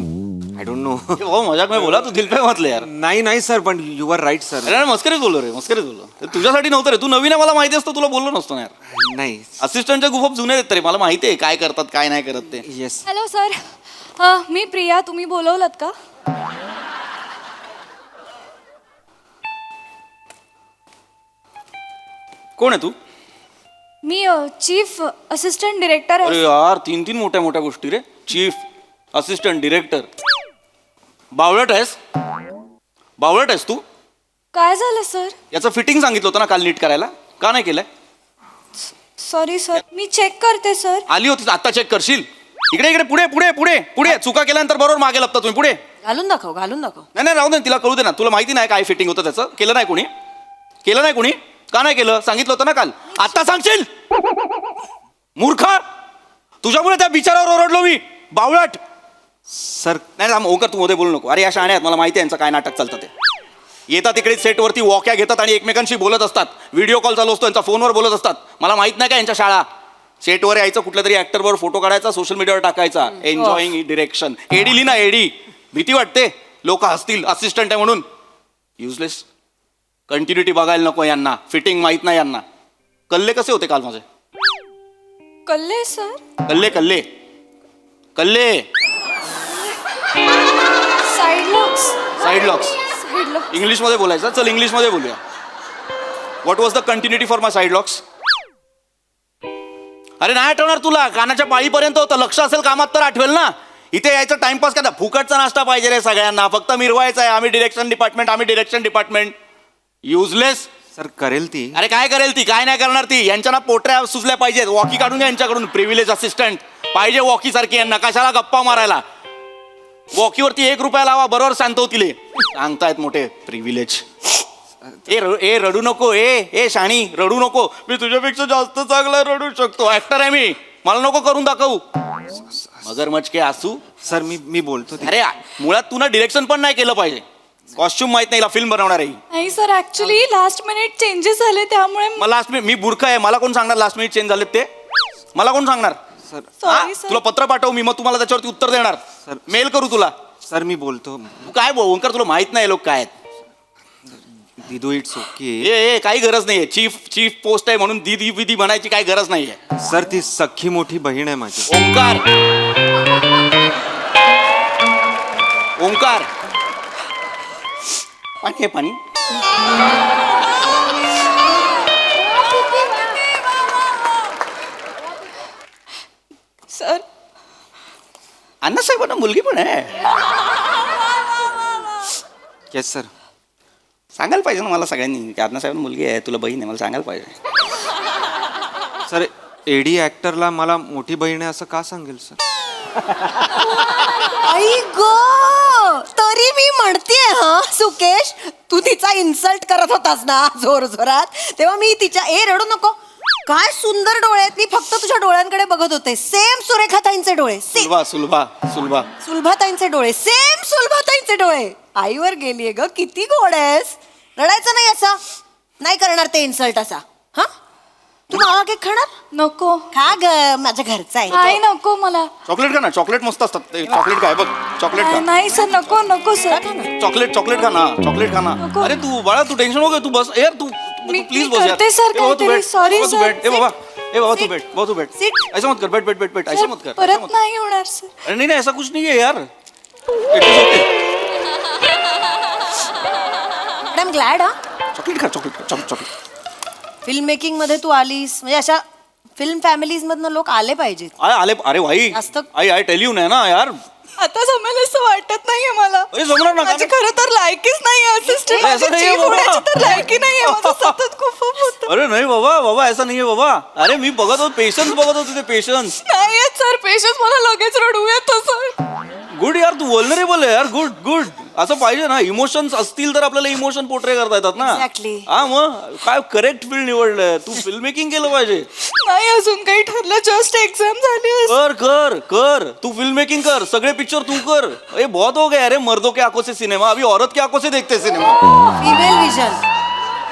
आय डोंट नो. ओ मजाक में बोला तू दिल पे मतले यार. नाही सर पण यू आर राईट सर. अरे मस्करीच बोललो रे मस्करीच बोललो. तुझ्यासाठी नव्हतं रे तू नवीन आहे मला माहिती असतं तुला बोललो नसतो ना यार. नाही असिस्टंटच्या खूप जुने आहेत तरी मला माहिती आहे काय करतात काय नाही करत ते. येस हॅलो सर, मी प्रिया. तुम्ही बोलवलत का? कोण आहे तू? मी चीफ असिस्टंट डिरेक्टर अरे यार तीन मोठ्या मोठ्या गोष्टी रे. Chief assistant director. बावळट आहेस तू? काय झालं सर? याचं फिटिंग सांगितलं होतं ना काल नीट करायला का नाही केलंय? सॉरी सर, मी चेक करते सर. आली होती आता चेक करशील. इकडे पुढे पुढे पुढे पुढे चुका केल्यानंतर बरोबर मागे लपता तुम्ही. पुढे घालून दाखव. नाही राहू दे तिला कळू दे ना. तुला माहिती नाही काय फिटिंग होतं त्याचं. केलं नाही कोणी का नाही केलं? सांगितलं होतं ना काल. आता सांगशील मूर्खा. तुझ्यामुळे त्या बिचारावर ओरडलो मी. बावळट. सर नाही राम ओंकार तू मध्ये बोलू नको. अरे या शाण्या आहेत मला माहिती आहे यांचं काय नाटक चालतं ते. येतात तिकडे सेटवरती वॉक्या घेतात आणि एकमेकांशी बोलत असतात. व्हिडिओ कॉल चालू असतो यांचा फोनवर बोलत असतात. मला माहित नाही का यांच्या शाळा. सेटवर यायचं कुठल्या तरी ऍक्टरवर फोटो काढायचा सोशल मीडियावर टाकायचा. Enjoying direction. एडी लिना एडी. भीती वाटते लोक हसतील असिस्टंट आहे म्हणून. युजलेस. कंटिन्युटी बघायला नको यांना. फिटिंग माहित नाही यांना. कल्ले कसे होते काल माझे? कल्ले सर? कल्ले साईड लॉक्स. इंग्लिश मध्ये बोलायचं. चल इंग्लिश मध्ये बोलूया. What was the continuity for my side locks? अरे नाही आठवणार तुला. कानाच्या पाळीपर्यंत होतं. लक्ष असेल कामात तर आठवेल ना. इथे यायचं टाइमपास करा. फुकटचा नाश्ता पाहिजे रे सगळ्यांना. फक्त मिरवायचं आहे. आम्ही डिरेक्शन डिपार्टमेंट. युजलेस. सर करेल ती. अरे काय करेल ती? काय नाही करणार ती. यांच्या ना पोटऱ्या सुचल्या पाहिजेत. वॉकी काढून घ्या यांच्याकडून. प्रिव्हिलेज असिस्टंट पाहिजे वॉकी सारखी यांना. कशाला गप्पा मारायला. वॉकीवरती 1 रुपया लावा बरोबर शांत होतील. सांगतायत मोठे प्रिव्हिलेज. ए रडू नको. ए शाणी रडू नको. मी तुझ्यापेक्षा जास्त चांगला रडू शकतो. ऍक्टर आहे मी. मला नको करून दाखवू. मगरमच्छ के आसू. सर मी बोलतो ते. अरे मुळात तू ना डिरेक्शन पण नाही केलं पाहिजे. कॉस्ट्युम माहित नाही फिल्म बनवणार आहे. नाही sir, actually last minute changes झाले त्यामुळे. मला लास्ट मिनिट मी मूर्ख आहे. मला कोण सांगणार लास्ट मिनिट चेंज झालेत ते? मला कोण सांगणार? Sir sorry sir. तुला पत्र पाठवू मी. मग तुम्हाला त्याच्यावरती उत्तर देणार. सर. मेल करू तुला. सर मी बोलतो. तू काय ओंकार तुला माहित नाही लोक काय आहेत. दिदू इट्स ओके. ए काही गरज नाहीये. चीफ पोस्ट आहे म्हणून दीदी विधी म्हणायची काही गरज नाहीये. सर ती सख्खी मोठी बहीण आहे माझी. ओंकार पाणी आहे पाणी. सर अण्णासाहेबांना मुलगी पण आहे. Yes sir. सांगायला पाहिजे ना मला सगळ्यांनी की अण्णासाहेबांना मुलगी आहे तुला बहीण आहे. मला सांगायला पाहिजे. सर एडी ऍक्टरला मला मोठी बहीण आहे असं का सांगेल सर? आई गो. तरी मी म्हणतेय सुकेश, तू तिचा इन्सल्ट करत होतास ना जोरात तेव्हा मी तिच्या रडू नको. काय सुंदर डोळे आहेत. मी फक्त तुझ्या डोळ्यांकडे बघत होते. सेम सुरेखाताईंचे डोळे. सुलभाताईंचे डोळे. सेम सुलभाताईंचे डोळे. आईवर गेलीये ग. किती गोड आहेस. रडायचं नाही असा. नाही करणार ते इन्सल्ट असा. हा तू मावा केक खाणार? नको. खा ग. माझ्या घरचा आहे. नाही नको मला. चॉकलेट खा ना. चॉकलेट मस्त असतात. चॉकलेट काय बघ. चॉकलेट खा. नाही सर नको सर. चॉकलेट खा ना. नको. अरे तू बाळा तू टेन्शन नको. तू बस यार. तू प्लीज बस यार. करते सर काहीतरी. Sorry sir. ए बाबा तू बैठ. ऐसा मत कर. बैठ ऐसा मत कर. परत नाही होणार सर. अरे नहीं ऐसा कुछ नहीं है यार. I'm glad. चॉकलेट खा. चॉकलेट. फिल्म मेकिंग मध्ये तू आलीस म्हणजे अशा फिल्म फॅमिलीज मधनं लोक आले पाहिजेत. आले. अरे भाई आई टेल यू नाही ना यार. आता जमेल असं वाटत नाहीये मला. अरे जमणार ना. माझी खरं तर लायकीच नाही असिस्टंट. ऐसा नहीं है बाबा. तर लायकी नाहीये. माझं सतत खूप होतं. अरे नाही बाबा ऐसा नहीं है बाबा. अरे मी बघत होतो पेशन्स बघत होते. पेशन्स नाही सर. पेशन्स मला लगेच रडू येतो सर. गुड यार. तू वल्नरेबल आहे यार. गुड. असं पाहिजे ना, इमोशन्स असतील तर आपल्याला इमोशन पोर्ट्रे करता येतात ना. Exactly. हा मग काय करेक्ट फील्ड निवडलंय तू, फिल्म मेकिंग केलं पाहिजे. नाही अजून काही ठरलं, जस्ट एक्झाम झाली. कर कर कर तू फिल्म मेकिंग कर, सगळे पिक्चर तू कर. ए बहुत हो गया अरे, मर्दों के आंखों से सिनेमा, अभी औरत के आंखों से देखते सिनेमा. Female vision.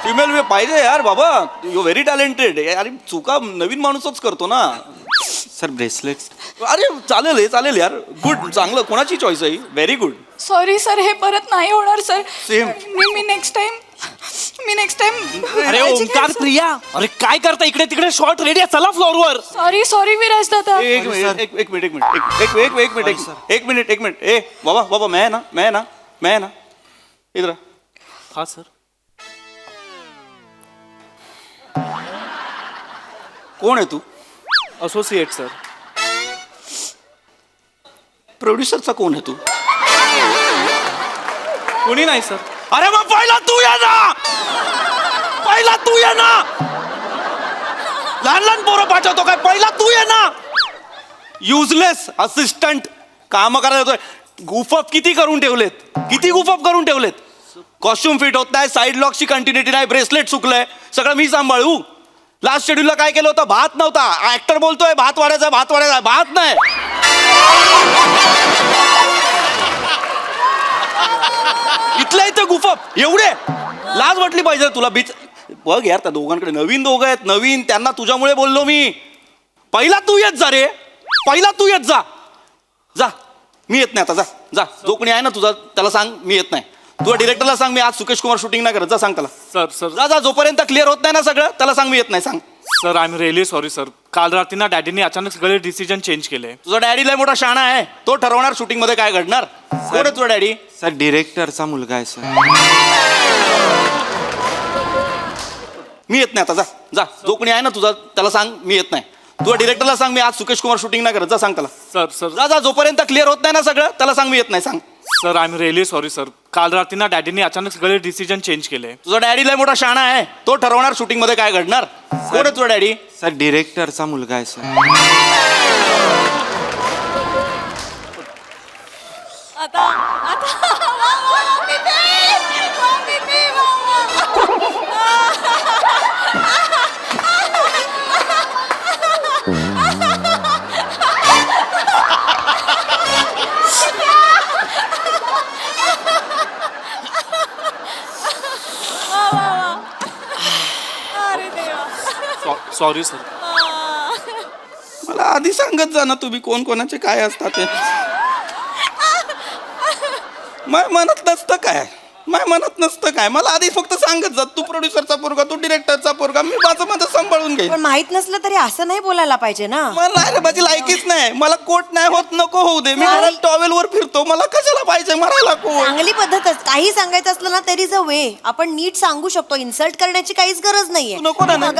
फिमेल पाहिजे यार बाबा, यू व्हेरी टॅलेंटेड. अरे चुका नवीन माणूसच करतो ना. Sir bracelet. अरे चालेल यार, गुड, चांगलं. कोणाची चॉईस आहे? Very good. सॉरी सर, हे परत नाही होणार सर. Same. मी नेक्स्ट टाइम अरे ओंकार प्रिया, अरे काय करता इकडे तिकडे? शॉर्ट रेडी आहे, चला फ्लोअरवर. सॉरी विराज दादा. एक मिनिट. ए बाबा मैं है ना इधर. हा सर. कोण आहे तू? Associate sir. प्रोड्युसरचा कोण आहे तू? कोणी नाही सर. अरे मग पहिला तू ये ना. लहान पोरं पाठवतो काय? पहिला तू ये ना. युजलेस असिस्टंट काम करायला येतोय. गुफअप किती करून ठेवलेत. कॉस्ट्युम फिट होत नाही, साईड लॉकची कंटिन्युटी नाही, ब्रेसलेट चुकलंय, सगळं मी सांभाळू. लास्ट शेड्यूलला काय केलं होतं? भात नव्हता. ऍक्टर बोलतोय भात वाढायचा, भात नाही. इथल्या इथे गुफअप एवढे लाज वाटली पाहिजे तुला. बीच बघ यार, त्या दोघांकडे नवीन दोघं आहेत, नवीन. त्यांना तुझ्यामुळे बोललो मी. पहिला तू येत जा रे, जा. मी येत नाही आता, जा. जो कोणी आहे ना तुझा त्याला सांग मी येत नाही. तुझ्या डिरेक्टरला सांग मी आज सुकेश कुमार शूटिंग नाही करत. जा सांग त्याला. सर जा. जोपर्यंत क्लिअर होत नाही ना सगळं, त्याला सांग मी येत नाही. सांग. Sir, I am really sorry sir. काल रात्री ना डॅडीने अचानक सगळे डिसिजन चेंज केले. तुझा डॅडी लय मोठा शाणा आहे, तो ठरवणार शूटिंग मध्ये काय घडणार. कोण आहे तुझा डॅडी? सर डिरेक्टरचा मुलगा आहे सर. मी येत नाही आता, जा. जो कोणी आहे ना तुझा त्याला सांग मी येत नाही. तुझ्या डिरेक्टरला सांग मी आज सुकेश कुमार शूटिंग नाही करत. जा सांग त्याला. सर जा. जोपर्यंत क्लिअर होत नाही ना सगळं, त्याला सांग मी येत नाही. सांग. Sir, I am really sorry sir. काल रात्री ना डॅडीने अचानक सगळे डिसिजन चेंज केले. तुझा डॅडी लय मोठा शाणा आहे, तो ठरवणार शूटिंग मध्ये काय घडणार. कोण आहे तुझा डॅडी? सर डिरेक्टरचा मुलगा आहे सर. Sorry sir. मला आधी सांगत जा ना तुम्ही कोण कोणाचे काय असतात ते. माय म्हणत नसतं काय. मला आधी फक्त सांगत जा. तू प्रोड्युसरचा पोरगा, तू डिरेक्टरचा पोरगा, मी माझं सांभाळून घेईन. पण माहित नसलं तरी असं नाही बोलायला पाहिजे ना. मला माझी लायकीच नाही. मला कोट नाही होत, नको होऊ दे. मी घरात टॉवेल वर फिरतो, मला कशाला पाहिजे मारायला कोट. चांगली पद्धतच. काही सांगायचं असलं ना तरी अ वे. आपण नीट सांगू शकतो. इन्सल्ट करण्याची काहीच गरज नाहीये. नको ना.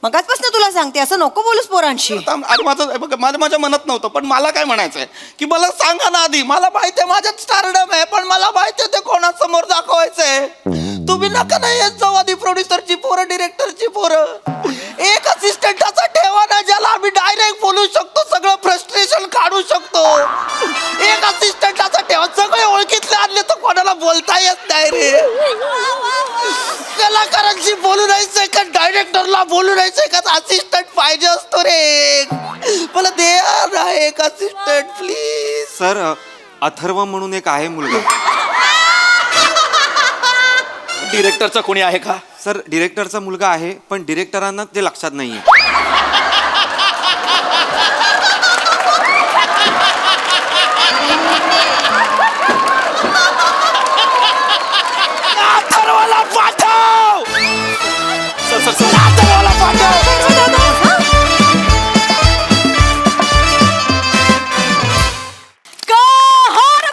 मगाचपासून तुला सांगते, असं नको बोलूस पोरांशी. अरे माझ्या मनात नव्हतं, पण मला काय म्हणायचंय की मला सांगा ना आधी. मला माहितीये माझ्यात स्टारडम आहे, पण मला माहितीये ते कोणासमोर दाखवायचंय. तुम्ही नका नाही येत जाऊ आधी प्रोड्युसरची पोरं, डिरेक्टरची पोरं. एक असिस्टंटाचा ठेवा ना, ज्याला आम्ही डायरेक्ट बोलू शकतो, सगळं फ्रस्ट्रेशन काढू शकतो. एक असिस्टंटाचा ठेवा. सगळे ओळखीतले आणले तर कोणाला बोलता येत नाही रे. कलाकारांशी बोलू नाही का, डायरेक्टरला बोलू नाही का, असिस्टंट पाहिजे असतो रे. मला दे ना एक असिस्टंट प्लीज. सर अथर्व म्हणून एक आहे मुलगा. डिरेक्टरचा कोणी आहे का? सर डिरेक्टरचा मुलगा आहे, पण डिरेक्टरांना ते लक्षात नाहीये. अथर्वला पाठव. अथर्वला पाठव.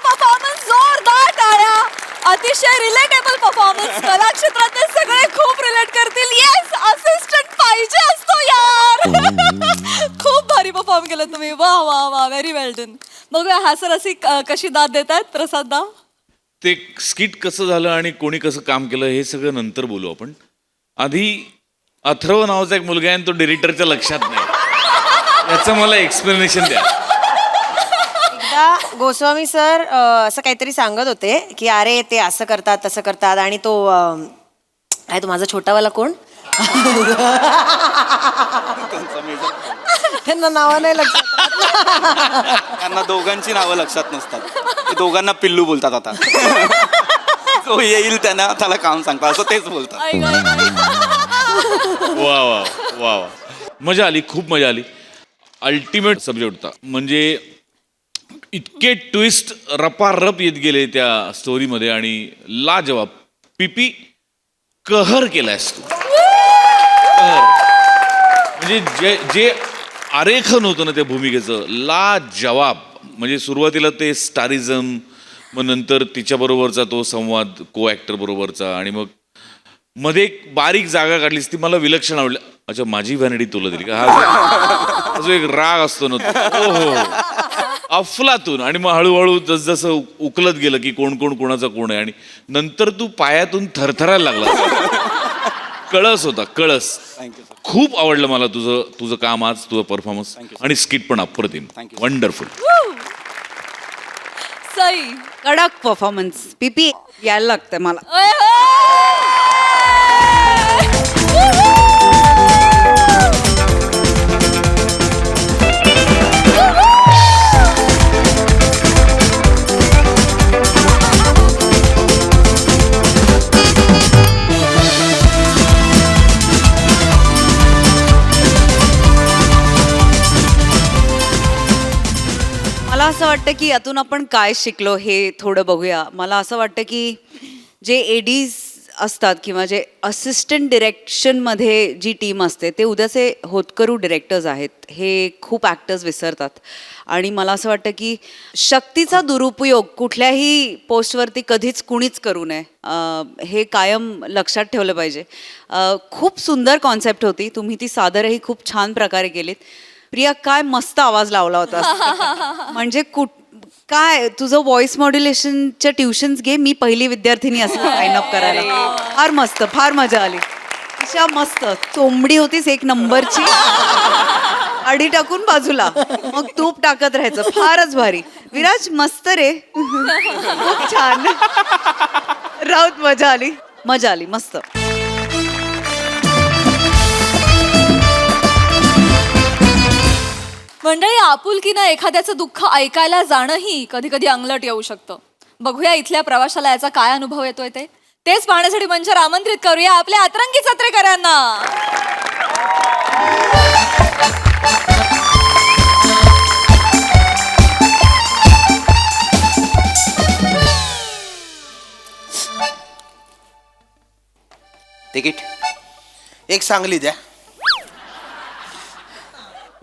परफॉर्मन्स जोरदार टाळ्या. अतिशय रिलेटेबल परफॉर्मन्स. कला क्षेत्रातले सगळे खूप रिलेट करतील. येस, असिस्टंट पाहिजे असतो यार. खूप भारी परफॉर्म केलं तुम्ही. वा, व्हेरी वेल डन. बघूया हास्यरसिक कशी दाद देतात. प्रसाद दा, ते स्किट कसं झालं आणि कोणी कसं काम केलं हे सगळं नंतर बोलू आपण. आधी अथर्व नावाचा एक मुलगा आहे आणि तो डिरेक्टरच्या लक्षात नाही, याचं मला एक्सप्लेनेशन द्या. मला गोस्वामी सर असं काहीतरी सांगत होते की अरे ते असं करतात तसं करतात आणि तो आहे तो माझा छोटावाला कोण त्यांना नावं नाही लक्षात त्यांना दोघांची नावं लक्षात नसतात ते दोघांना पिल्लू बोलतात आता तो येईल त्याला काम सांगतात असं तेच बोलतात. ऐक, ऐक, ऐक. वा वा वा वा मजा आली, खूप मजा आली. अल्टिमेट सब्जेक्ट होता. म्हणजे इतके ट्विस्ट रपारप येत गेले त्या स्टोरीमध्ये आणि लाजवाब. पीपी कहर केलायस तू. कहर. म्हणजे जे आरेखन होतं ना त्या भूमिकेचं लाजवाब. म्हणजे सुरुवातीला ते स्टारिझम, मग नंतर तिच्याबरोबरचा तो संवाद को ॲक्टर बरोबरचा, आणि मग मध्ये एक बारीक जागा काढलीस ती मला विलक्षण आवडली. अच्छा, माझी व्हॅनिटी तुला दिली का? हा जो एक राग असतो ना तो, हो अफलातून. आणि मग हळूहळू जसजसं उकलत गेलं की कोण कोण कोणाचा कोण आहे, आणि नंतर तू पायातून थरथरायला लागला. कळस होता, कळस. खूप आवडलं मला तुझं काम आज, तुझं परफॉर्मन्स, आणि स्किट पण अप्रतिम, वंडरफुल. सई. कडक परफॉर्मन्स. पीपी यायला लागतं मला. ओय होय. मला असं वाटतं की यातून आपण काय शिकलो हे थोडं बघूया. मला असं वाटतं की जे एडीज असतात किंवा जे असिस्टंट डिरेक्शनमध्ये जी टीम असते ते उद्याचे होतकरू डिरेक्टर्स आहेत. हे खूप ॲक्टर्स विसरतात. आणि मला असं वाटतं की शक्तीचा दुरुपयोग कुठल्याही पोस्टवरती कधीच कुणीच करू नये, हे कायम लक्षात ठेवलं पाहिजे. खूप सुंदर कॉन्सेप्ट होती. तुम्ही ती सादरही खूप छान प्रकारे केलीत. प्रिया, काय मस्त आवाज लावला होता. म्हणजे काय तुझं व्हॉइस मॉड्युलेशनच्या ट्युशन्स घे. मी पहिली विद्यार्थिनी असं साइन अप करायला. फार मस्त, फार मजा आली. अशा मस्त चोंबडी होतीस एक नंबरची. अडी टाकून बाजूला मग तूप टाकत राहायचं. फारच भारी. विराज मस्त रे. खूप छान. राऊत मजा आली, मजा आली, मस्त. मंडळी, आपुलकीनं एखाद्याचं दुःख ऐकायला जाणंही कधी कधी अंगलट येऊ शकतं. बघूया इथल्या प्रवाशाला याचा काय अनुभव येतोय ते. तेच पाहण्यासाठी मंचावर आमंत्रित करूया आपल्या अतरंगी सत्रेकरांना. तिकीट एक सांगली द्या.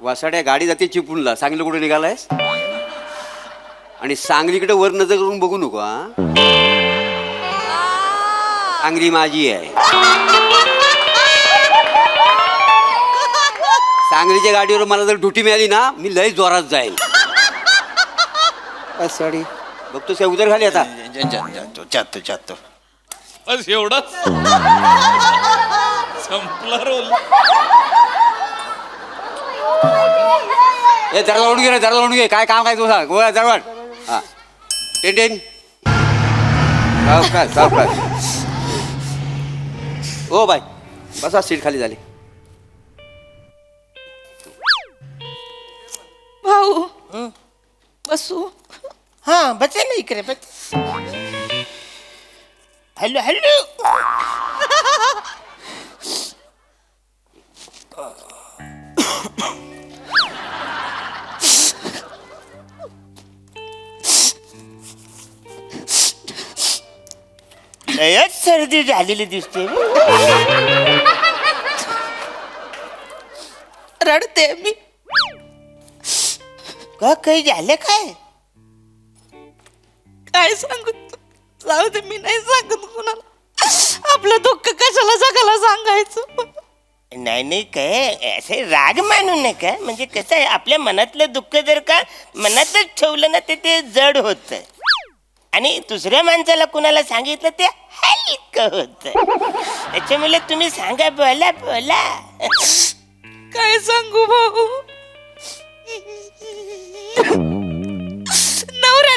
वासाड्या गाडी जाते चिपळूणला. सांगली कुठे निघालायस? आणि सांगलीकडे वर नजर करून बघू नको हा. सांगली माझी आहे. सांगलीच्या गाडीवर मला जर ड्युटी मिळाली ना, मी लय जोरात जाईल. वासाडी बघतोस काय उदर खाली आता. जातो. बस एवढंच. संपला रोल. ए जरा लावून घे रे, जरा लावून घे. काय काम काय तुझा गोळ्या जरवाट. हा टेन सावकाश सावकाश. ओ बाय बसा, सीट खाली झाली. भाऊ बसू. हा बचे ना इकडे बस. Hello hello. लयच सर्दी झालेली दिसते. रडते मी. का काही झालं काय? काय सांगू? जाऊ दे, मी नाही सांगत कोणाला. आपलं दुःख कशाला जगाला सांगायचं. नाही काय असे राग मानू नका. म्हणजे कसं आहे, आपल्या मनातलं दुःख जर का मनातच ठेवलं ना ते जड होत, आणि दुसऱ्या माणसाला कुणाला सांगितलं ते हलकं होत. त्याच्यामुळे तुम्ही सांगा, बोला बोला. काय सांगू भाऊ?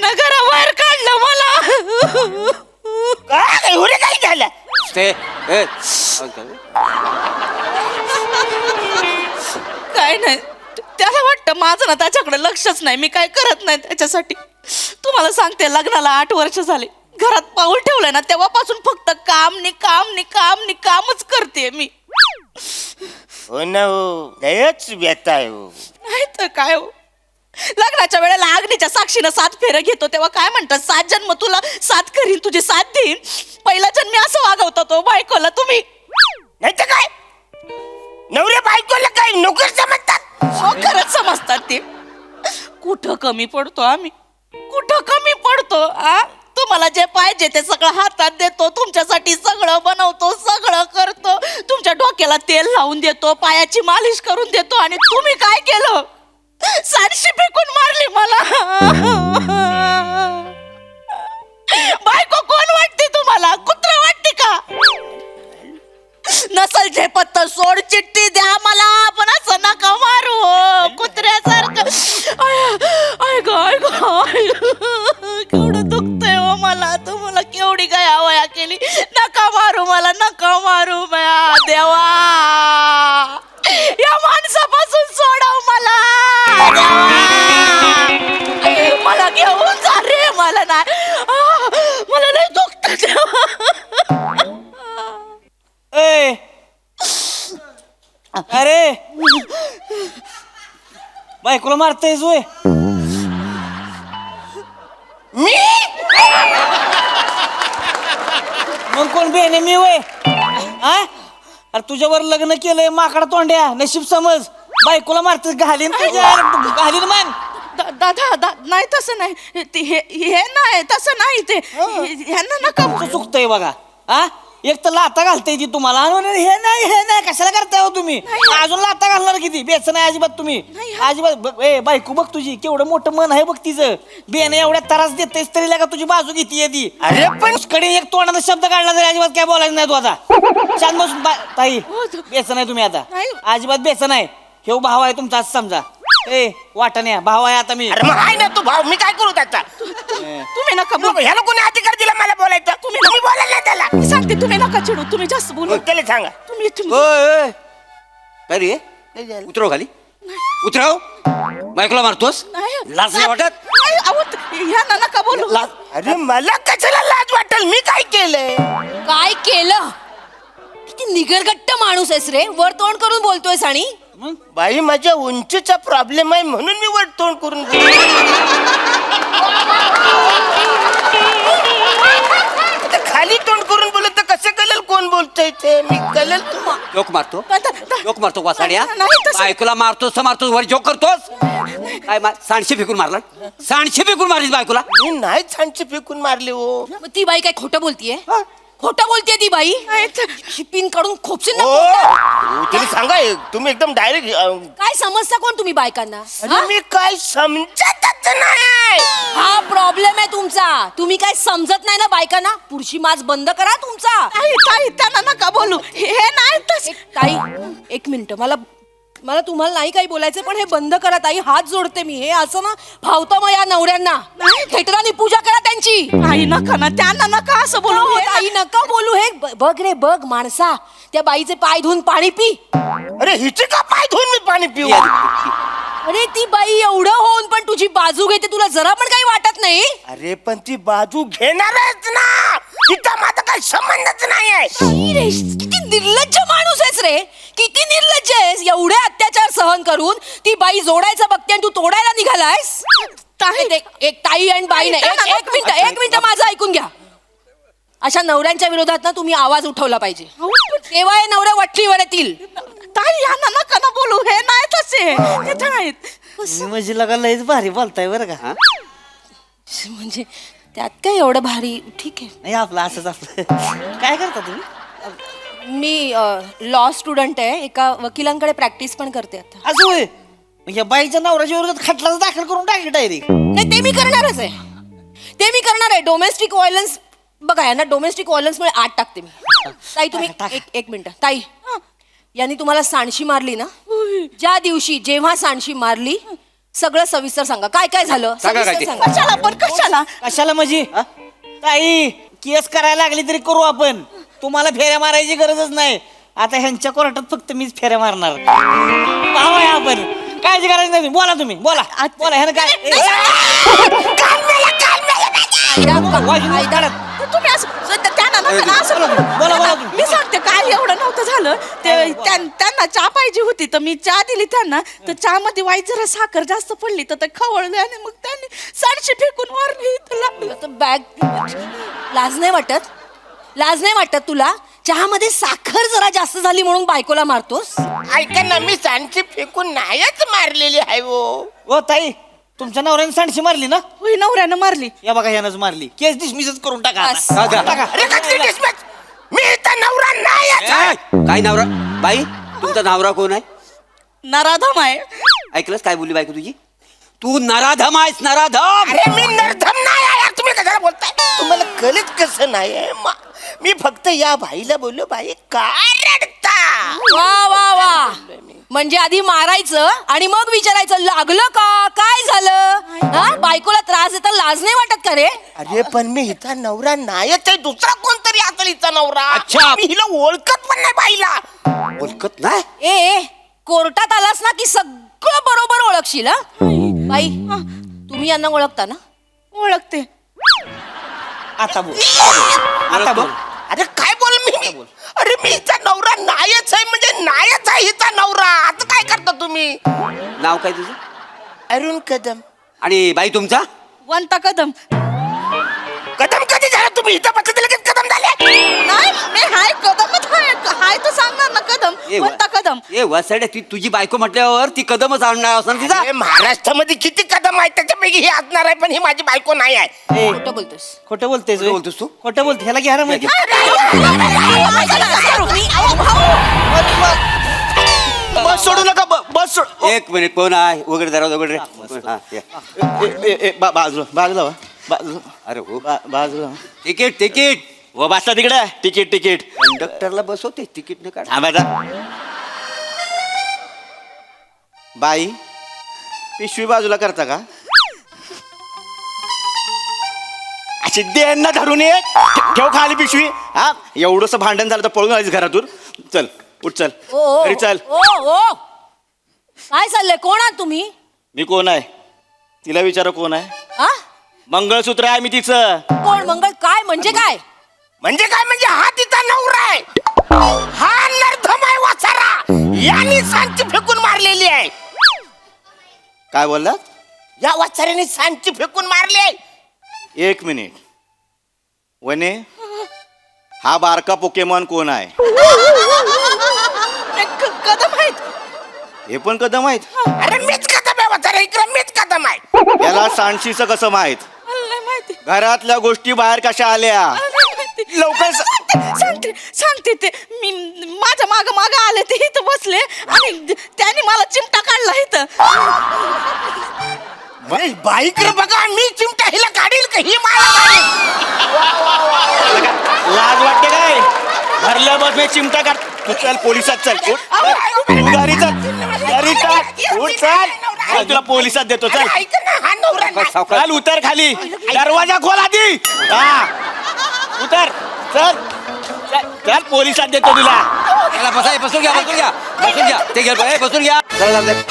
त्यानं घराबाहेर काढलं मला. काय एवढे काय झालं? काय नाही त्याला वाटतं माझं ना त्याच्याकडे लक्षच नाही, मी काय करत नाही त्याच्यासाठी. तुम्हाला सांगते, लग्नाला 8 वर्ष झाले, घरात पाऊल ठेवलंय ना तेव्हापासून फक्त काम नि काम नि काम नि कामच करते मी. हो ना हो, लयच व्यथा आहे हो. नाही तर काय हो, लग्नाच्या वेळेला अग्नीच्या साक्षीनं 7 फेऱ्या घेतो तेव्हा काय म्हणतात, 7 जन्म तुला 7 करीन, तुझे 7 देईन. पहिला जन्मी असं वागवता तो बायकोला तुम्ही. नाही तर काय, नवरे बायकोला काय नोकर समजतात? खरंच समजतात ते. कुठं कमी पडतो आम्ही, कुठं कमी पडतो? तुम्हाला जे पाहिजे ते सगळं हातात देतो, तुमच्यासाठी सगळं बनवतो, सगळं करतो, तुमच्या डोक्याला तेल लावून देतो, पायाची मालिश करून देतो, आणि तुम्ही काय केलं? सारशी फेकून मारली मला. बायको कोण वाटते तुम्हाला? कुत्रा वाटते का? नसल झेपत तर सोड चिठ्ठी द्या मला, पण असं नका मारू कुत्र्यासारखं. केवढं दुखतंय हो मला. तुम्हाला केवढी काय हवया केली. नका मारू मला, नका मारू बया देवा. या माणसापासून सोडव मला देवा. मला घेऊन जा रे, मला नाही, मला नाही दुखत देवा. अरे बायकोला मारतायस वय? मी मग कोण बेने मी वय? अरे तुझ्यावर लग्न केलंय माकडा तोंड्या, नशीब समज. बायकोला मारतेस, घालीन तुझ्या, घालीन मग. दादा नाही तसं नाही, हे नाही तसं नाही, ते ह्यांना नका. चुकतंय बघा. एक तर लाता घालताय ती तुम्हाला, आणि हे नाही कशाला करताय हो तुम्ही? अजून लाता घालणार किती? बेच नाही अजिबात तुम्ही, अजिबात. बायको बघ तुझी, केवढं मोठं मन आहे बघ तिचं. बेन एवढ्या त्रास देतेस तरी का तुझी बाजू घेते ती. अरे पण कडे एक तोंडाचा शब्द काढला तरी अजिबात काय बोलायचं नाही तू आता. शांत बसून ताई, बेच नाही तुम्ही आता, अजिबात बेच नाही. हे भाव आहे तुमचा असं समजा. वाटण्या भाव आहे आता मी. अरे मग आहे ना तू भाऊ, मी काय करू त्याचा? तुम्ही नका बोलू. ह्याला कोणी अधिकार दिला मला बोलायचा? तुम्ही बोलायला नाही त्याला. सांगते, तुम्ही नका चिडू, तुम्ही जास्त बोलू. त्याला सांगा. तुम्ही काय रे, उतरव खाली, उतरव. बायकोला मारतोस? लाज नाही वाटत? ह्यांना नका बोलू. अरे मला कशाला लाज वाटेल? मी काय केलंय? काय केलं? किती निगरगट्ट माणूस आहेस रे, वर तोंड करून बोलतोयस. आणि बाई माझ्या उंचीचा प्रॉब्लेम आहे म्हणून मी वर तोंड करून खाली तोंड करून बोलत तर कसं कळेल कोण बोलतोय ते? मी कळेल तू जोक मारतो वासाड्या. बायकोला मारतोस तर मारतोस, वर जोक करतोस. काय सांडशी फेकून मारला? सांडशी फेकून मारलीस बायकोला? मी नाही सांडशी फेकून मारले हो. मग ती बाई काय खोटं बोलतीये? खोटं बोलतेय ती बाई. पिन काढून खोपशील ना. तुम्ही सांगा, तुम्ही एकदम डायरेक्ट. काय समजता कोण तुम्ही बायकांना? मी काय समजतच नाही. हा प्रॉब्लेम आहे तुमचा. तुम्ही काय समजत नाही ना बायकांना. पुढची माज बंद करा तुमचा. ताई त्यांना नका बोलू. हे नाही तसं. ताई 1 मिनिट, मला तुम्हाला नाही काही बोलायचं, पण हे बंद करा ताई. हात जोडते मी. हे असं ना भावतं मग या नवऱ्यांना. खेटरानी पूजा करा त्यांची. ताई नका ना, त्यांना नका असं बोलू. ताई नका बोलू. हे बघ रे बघ माणसा, त्या बाईचे पाय धुवून पाणी पी. अरे हिचे का पाय धुवून मी पाणी पिऊ? अरे ती बाई एवढं होऊन पण तुझी बाजू घेते, तुला जरा पण काही वाटत नाही? अरे पण ती बाजू घेणारच ना, तिचा माझा काही संबंधच नाही आहे. किती निर्लज्ज माणूस आहेस रे, किती निर्लज्ज आहेस. एवढे अत्याचार सहन करून ती बाई जोडायचं बघते आणि तू तोडायला निघालायस. एक ताई आणि बाई नाही. एक मिनिट माझं ऐकून घ्या. अशा नवऱ्यांच्या विरोधात ना तुम्ही आवाज उठवला पाहिजे, तेव्हा हे नवरे वठणीवर येतील. ताई यांना नका ना बोलू. हे नाही तसे, हे नाहीत. म्हणजे लगा लयच भारी बोलताय बरं का. म्हणजे त्यात काय एवढं भारी? ठीक आहे. नाही आपलं असंच आपलं. काय करता तुम्ही? मी लॉ स्टुडंट आहे. एका वकिलांकडे प्रॅक्टिस पण करते आता. असं होय? म्हणजे बाईच्या नवऱ्याच्या विरोधात खटला दाखल करून टाकली डायरेक्ट? नाही, ते मी करणारच आहे. ते मी करणार आहे. डोमेस्टिक व्हायलन्स बघा, यांना डोमेस्टिक व्हायलन्स मुळे 8 टाकते मी. ताई तुम्ही एक मिनिट. ताई, यांनी तुम्हाला सांडशी मारली ना, ज्या दिवशी जेव्हा सांडशी मारली सगळं सविस्तर सांगा, काय काय झालं सांगा काय सविस्तर ते. सांगा. कशाला पण कशाला कशाला म्हणजे ताई केस करायला लागली तरी करू आपण. तुम्हाला फेऱ्या मारायची गरजच नाही. आता ह्यांच्या कोर्टात फक्त मीच फेऱ्या मारणार. पाहावं आपण, काळजी करायची नाही. बोला तुम्ही, बोला बोला ह्यानं काय तुम्ही बोला बोला तुम्ही. मी सांगते काय एवढं नव्हतं झालं ते त्यांना चहा पाहिजे होती तर मी चहा दिली त्यांना तर चहा मध्ये वाईट जरा साखर जास्त पडली तर ते खवळले आणि मग त्यांनी सांडशी फेकून मारली. बॅग लाज नाही वाटत? लाज नाही वाटत तुला? चहामध्ये साखर जरा जास्त झाली म्हणून बायकोला मारतोस? ऐका ना, मी सांडशी फेकून नाहीच मारलेली आहे ओ ताई, तुमच्या नवऱ्याने सांडशी मारली ना? होय नवऱ्यानं मारली. या बघा ह्यानंच मारली. केस डिसमिसच करून टाका आता. बस. टाका. अरे कसली dismiss? मी इथं नवरा नाहीच आहे. काय नवरा बाई तुमचा नवरा कोण आहे? नराधम आहे. ऐकलंस काय बोलली बायको तुझी? तू नराधम आहेस, नराधम. अरे मी नरधम नाही आहे यार, तुम्ही कशाला बोलताय? तुम्हाला कळत कसं नाही आहे? मी फक्त या बाईला बोललो, बाई काय रडता? वा वा वा, म्हणजे आधी मारायचं आणि मग विचारायचं लागलं का, काय झालं? हा, बायकोला त्रास देता लाज नाही वाटत का रे? अरे पण मी हिचा नवरा नाहीच आहे, दुसरा कोणतरी असेल हिचा नवरा. अच्छा. मी हिला ओळखत पण नाही बाईला. ओळखत नाही? ए कोर्टात आलास ना की सगळं बरोबर ओळखशील. हा बाई, तुम्ही यांना ओळखता ना? ओळखते. आता बोल, आता बोल. अरे काय बोल मी? अरे मी हिचा नवरा नाहीच आहे, म्हणजे नाहीच आहे हिचा नवरा. आता काय करता तुम्ही? नाव काय तुझं? अरुण कदम. आणि बाई तुमचा? वंता कदम. कदम कधी झाला तुम्ही? इथं बसले लगेच कदम झाले? नाही मी हाय कदमच हाय तर सांगणार ना कदम. वंता कदम. ए वसाड्या तुझी बायको म्हटल्यावर ती कदमच आणणार असणार तिचा. अरे महाराष्ट्रामध्ये किती कदम आहेत, त्याच्यापैकी हे असणार आहे, पण ही माझी बायको नाही आहे. खोटं बोलतोस. खोटं बोलतेस खोटं बोलतोस तू? खोटं बोलते. ह्याला घ्या ना माहिती. बस सोडू नका, बस सोड. एक मिनिट कोण आहे? वगैरे दरवाजा वगैरे. हा, या. बाजूला अरे हो बाजूला. तिकीट तिकीट व बसला तिकडे. तिकीट कंडक्टरला बसवते तिकीट न काढ. थांबायचा. बाई पिशवी बाजूला करता का? अशी देणं धरून ये. ठेव खाली पिशवी. हा एवढंस भांडण झालं तर पळून आलीस घरातून. चल उठ, चल घरी चल. ओ काय चाललंय? कोण आहात तुम्ही? मी कोण आहे तिला विचारा. कोण आहे? हा, मंगळसूत्र आहे मी तिचं. कोण मंगळ? काय म्हणजे काय? म्हणजे काय? म्हणजे हा तिचा नवरा आहे. हा नरधम आहे वाचारा. यांनी सांची फेकून मारलेली आहे. काय बोलला? या वाचाऱ्याने सांची फेकून मारली आहे. एक मिनिट वने, हा बारका पोकेमॉन कोण आहे? कदम आहेत. हे पण कदम आहेत. अरे मीच कदम आहे वाचारा, इकडे मीच कदम आहे. याला सांडशीचं कसं माहित? मला नाही माहिती. घरातल्या गोष्टी बाहेर कशा आल्या? लवकर सांगते ते मी माझ्या माग आले ते इथं बसले आणि त्याने मला चिमटा काढला इथं. बाईकडे बघा, मी चिमटा हिला काढील का ही मला काढील? लाज वाटते काय? भरलं बस मी चिमटा काढ. तू चल पोलिसात चल. उठ. घरी चल. उठ चल. चल, तुला पोलिसात देतो. चल ऐक ना, हा नवरा नाही. चल उतर खाली. दरवाजा खोल आधी. हा उतर. चल चल पोलिसात देतो तुला. त्याला बसून घ्या ते घ्या बसून घ्या. चला, चला, चला.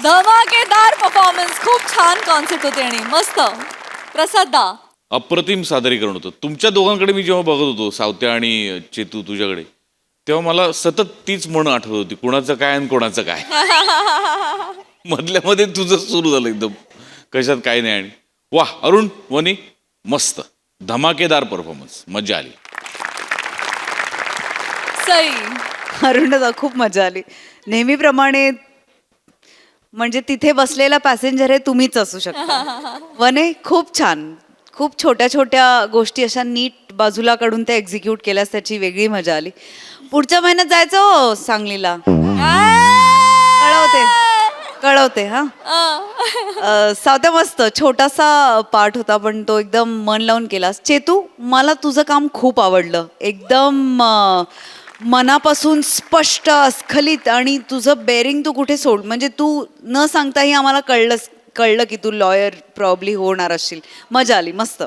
धमाकेदार परफॉर्मन्स, खूप छान कॉन्सेप्ट होते आणि मस्त. प्रसाद दा, अप्रतिम सादरीकरण होतं. तुमच्या दोघांकडे मी जेव्हा बघत होतो, सावत्या आणि चेतू तुझ्याकडे, तेव्हा मला सतत तीच म्हण आठवत होती, कुणाचं काय आणि कोणाचं काय. मधल्या मध्ये तुझं सुरू झालं एकदम, कशात काय नाही. आणि वा अरुण, वनी, मस्त धमाकेदार परफॉर्मन्स, मजा आली. सई, अरुणदा खूप मजा आली. नेहमीप्रमाणे म्हणजे तिथे बसलेला पॅसेंजर हे तुम्हीच असू शकता. वने खूप छान, खूप छोट्या छोट्या गोष्टी अशा नीट बाजूला काढून त्या एक्झिक्यूट केल्यास त्याची वेगळी मजा आली. पुढच्या महिन्यात जायचं हो सांगलीला, कळवते. कळवते हा. सावत्या मस्त छोटासा पार्ट होता पण तो एकदम मन लावून केलास. चेतू, मला तुझं काम खूप आवडलं. एकदम मनापासून स्पष्ट, अस्खलित, आणि तुझं बेरिंग तू कुठे सोड, म्हणजे तू न सांगताही आम्हाला कळलं की तू लॉयर प्रॉब्ली होणार असशील. मजा आली, मस्त.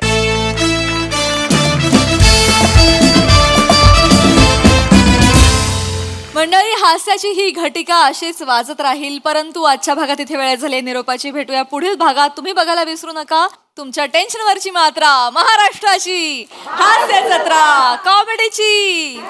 मंडळी, हास्याची ही घटिका अशीच वाजत राहील, परंतु आजच्या भागात इथे वेळ झाली निरोपाची. भेटूया पुढील भागात. तुम्ही बघायला विसरू नका तुमच्या टेन्शनवरची मात्रा, महाराष्ट्राची हास्य जत्रा, कॉमेडीची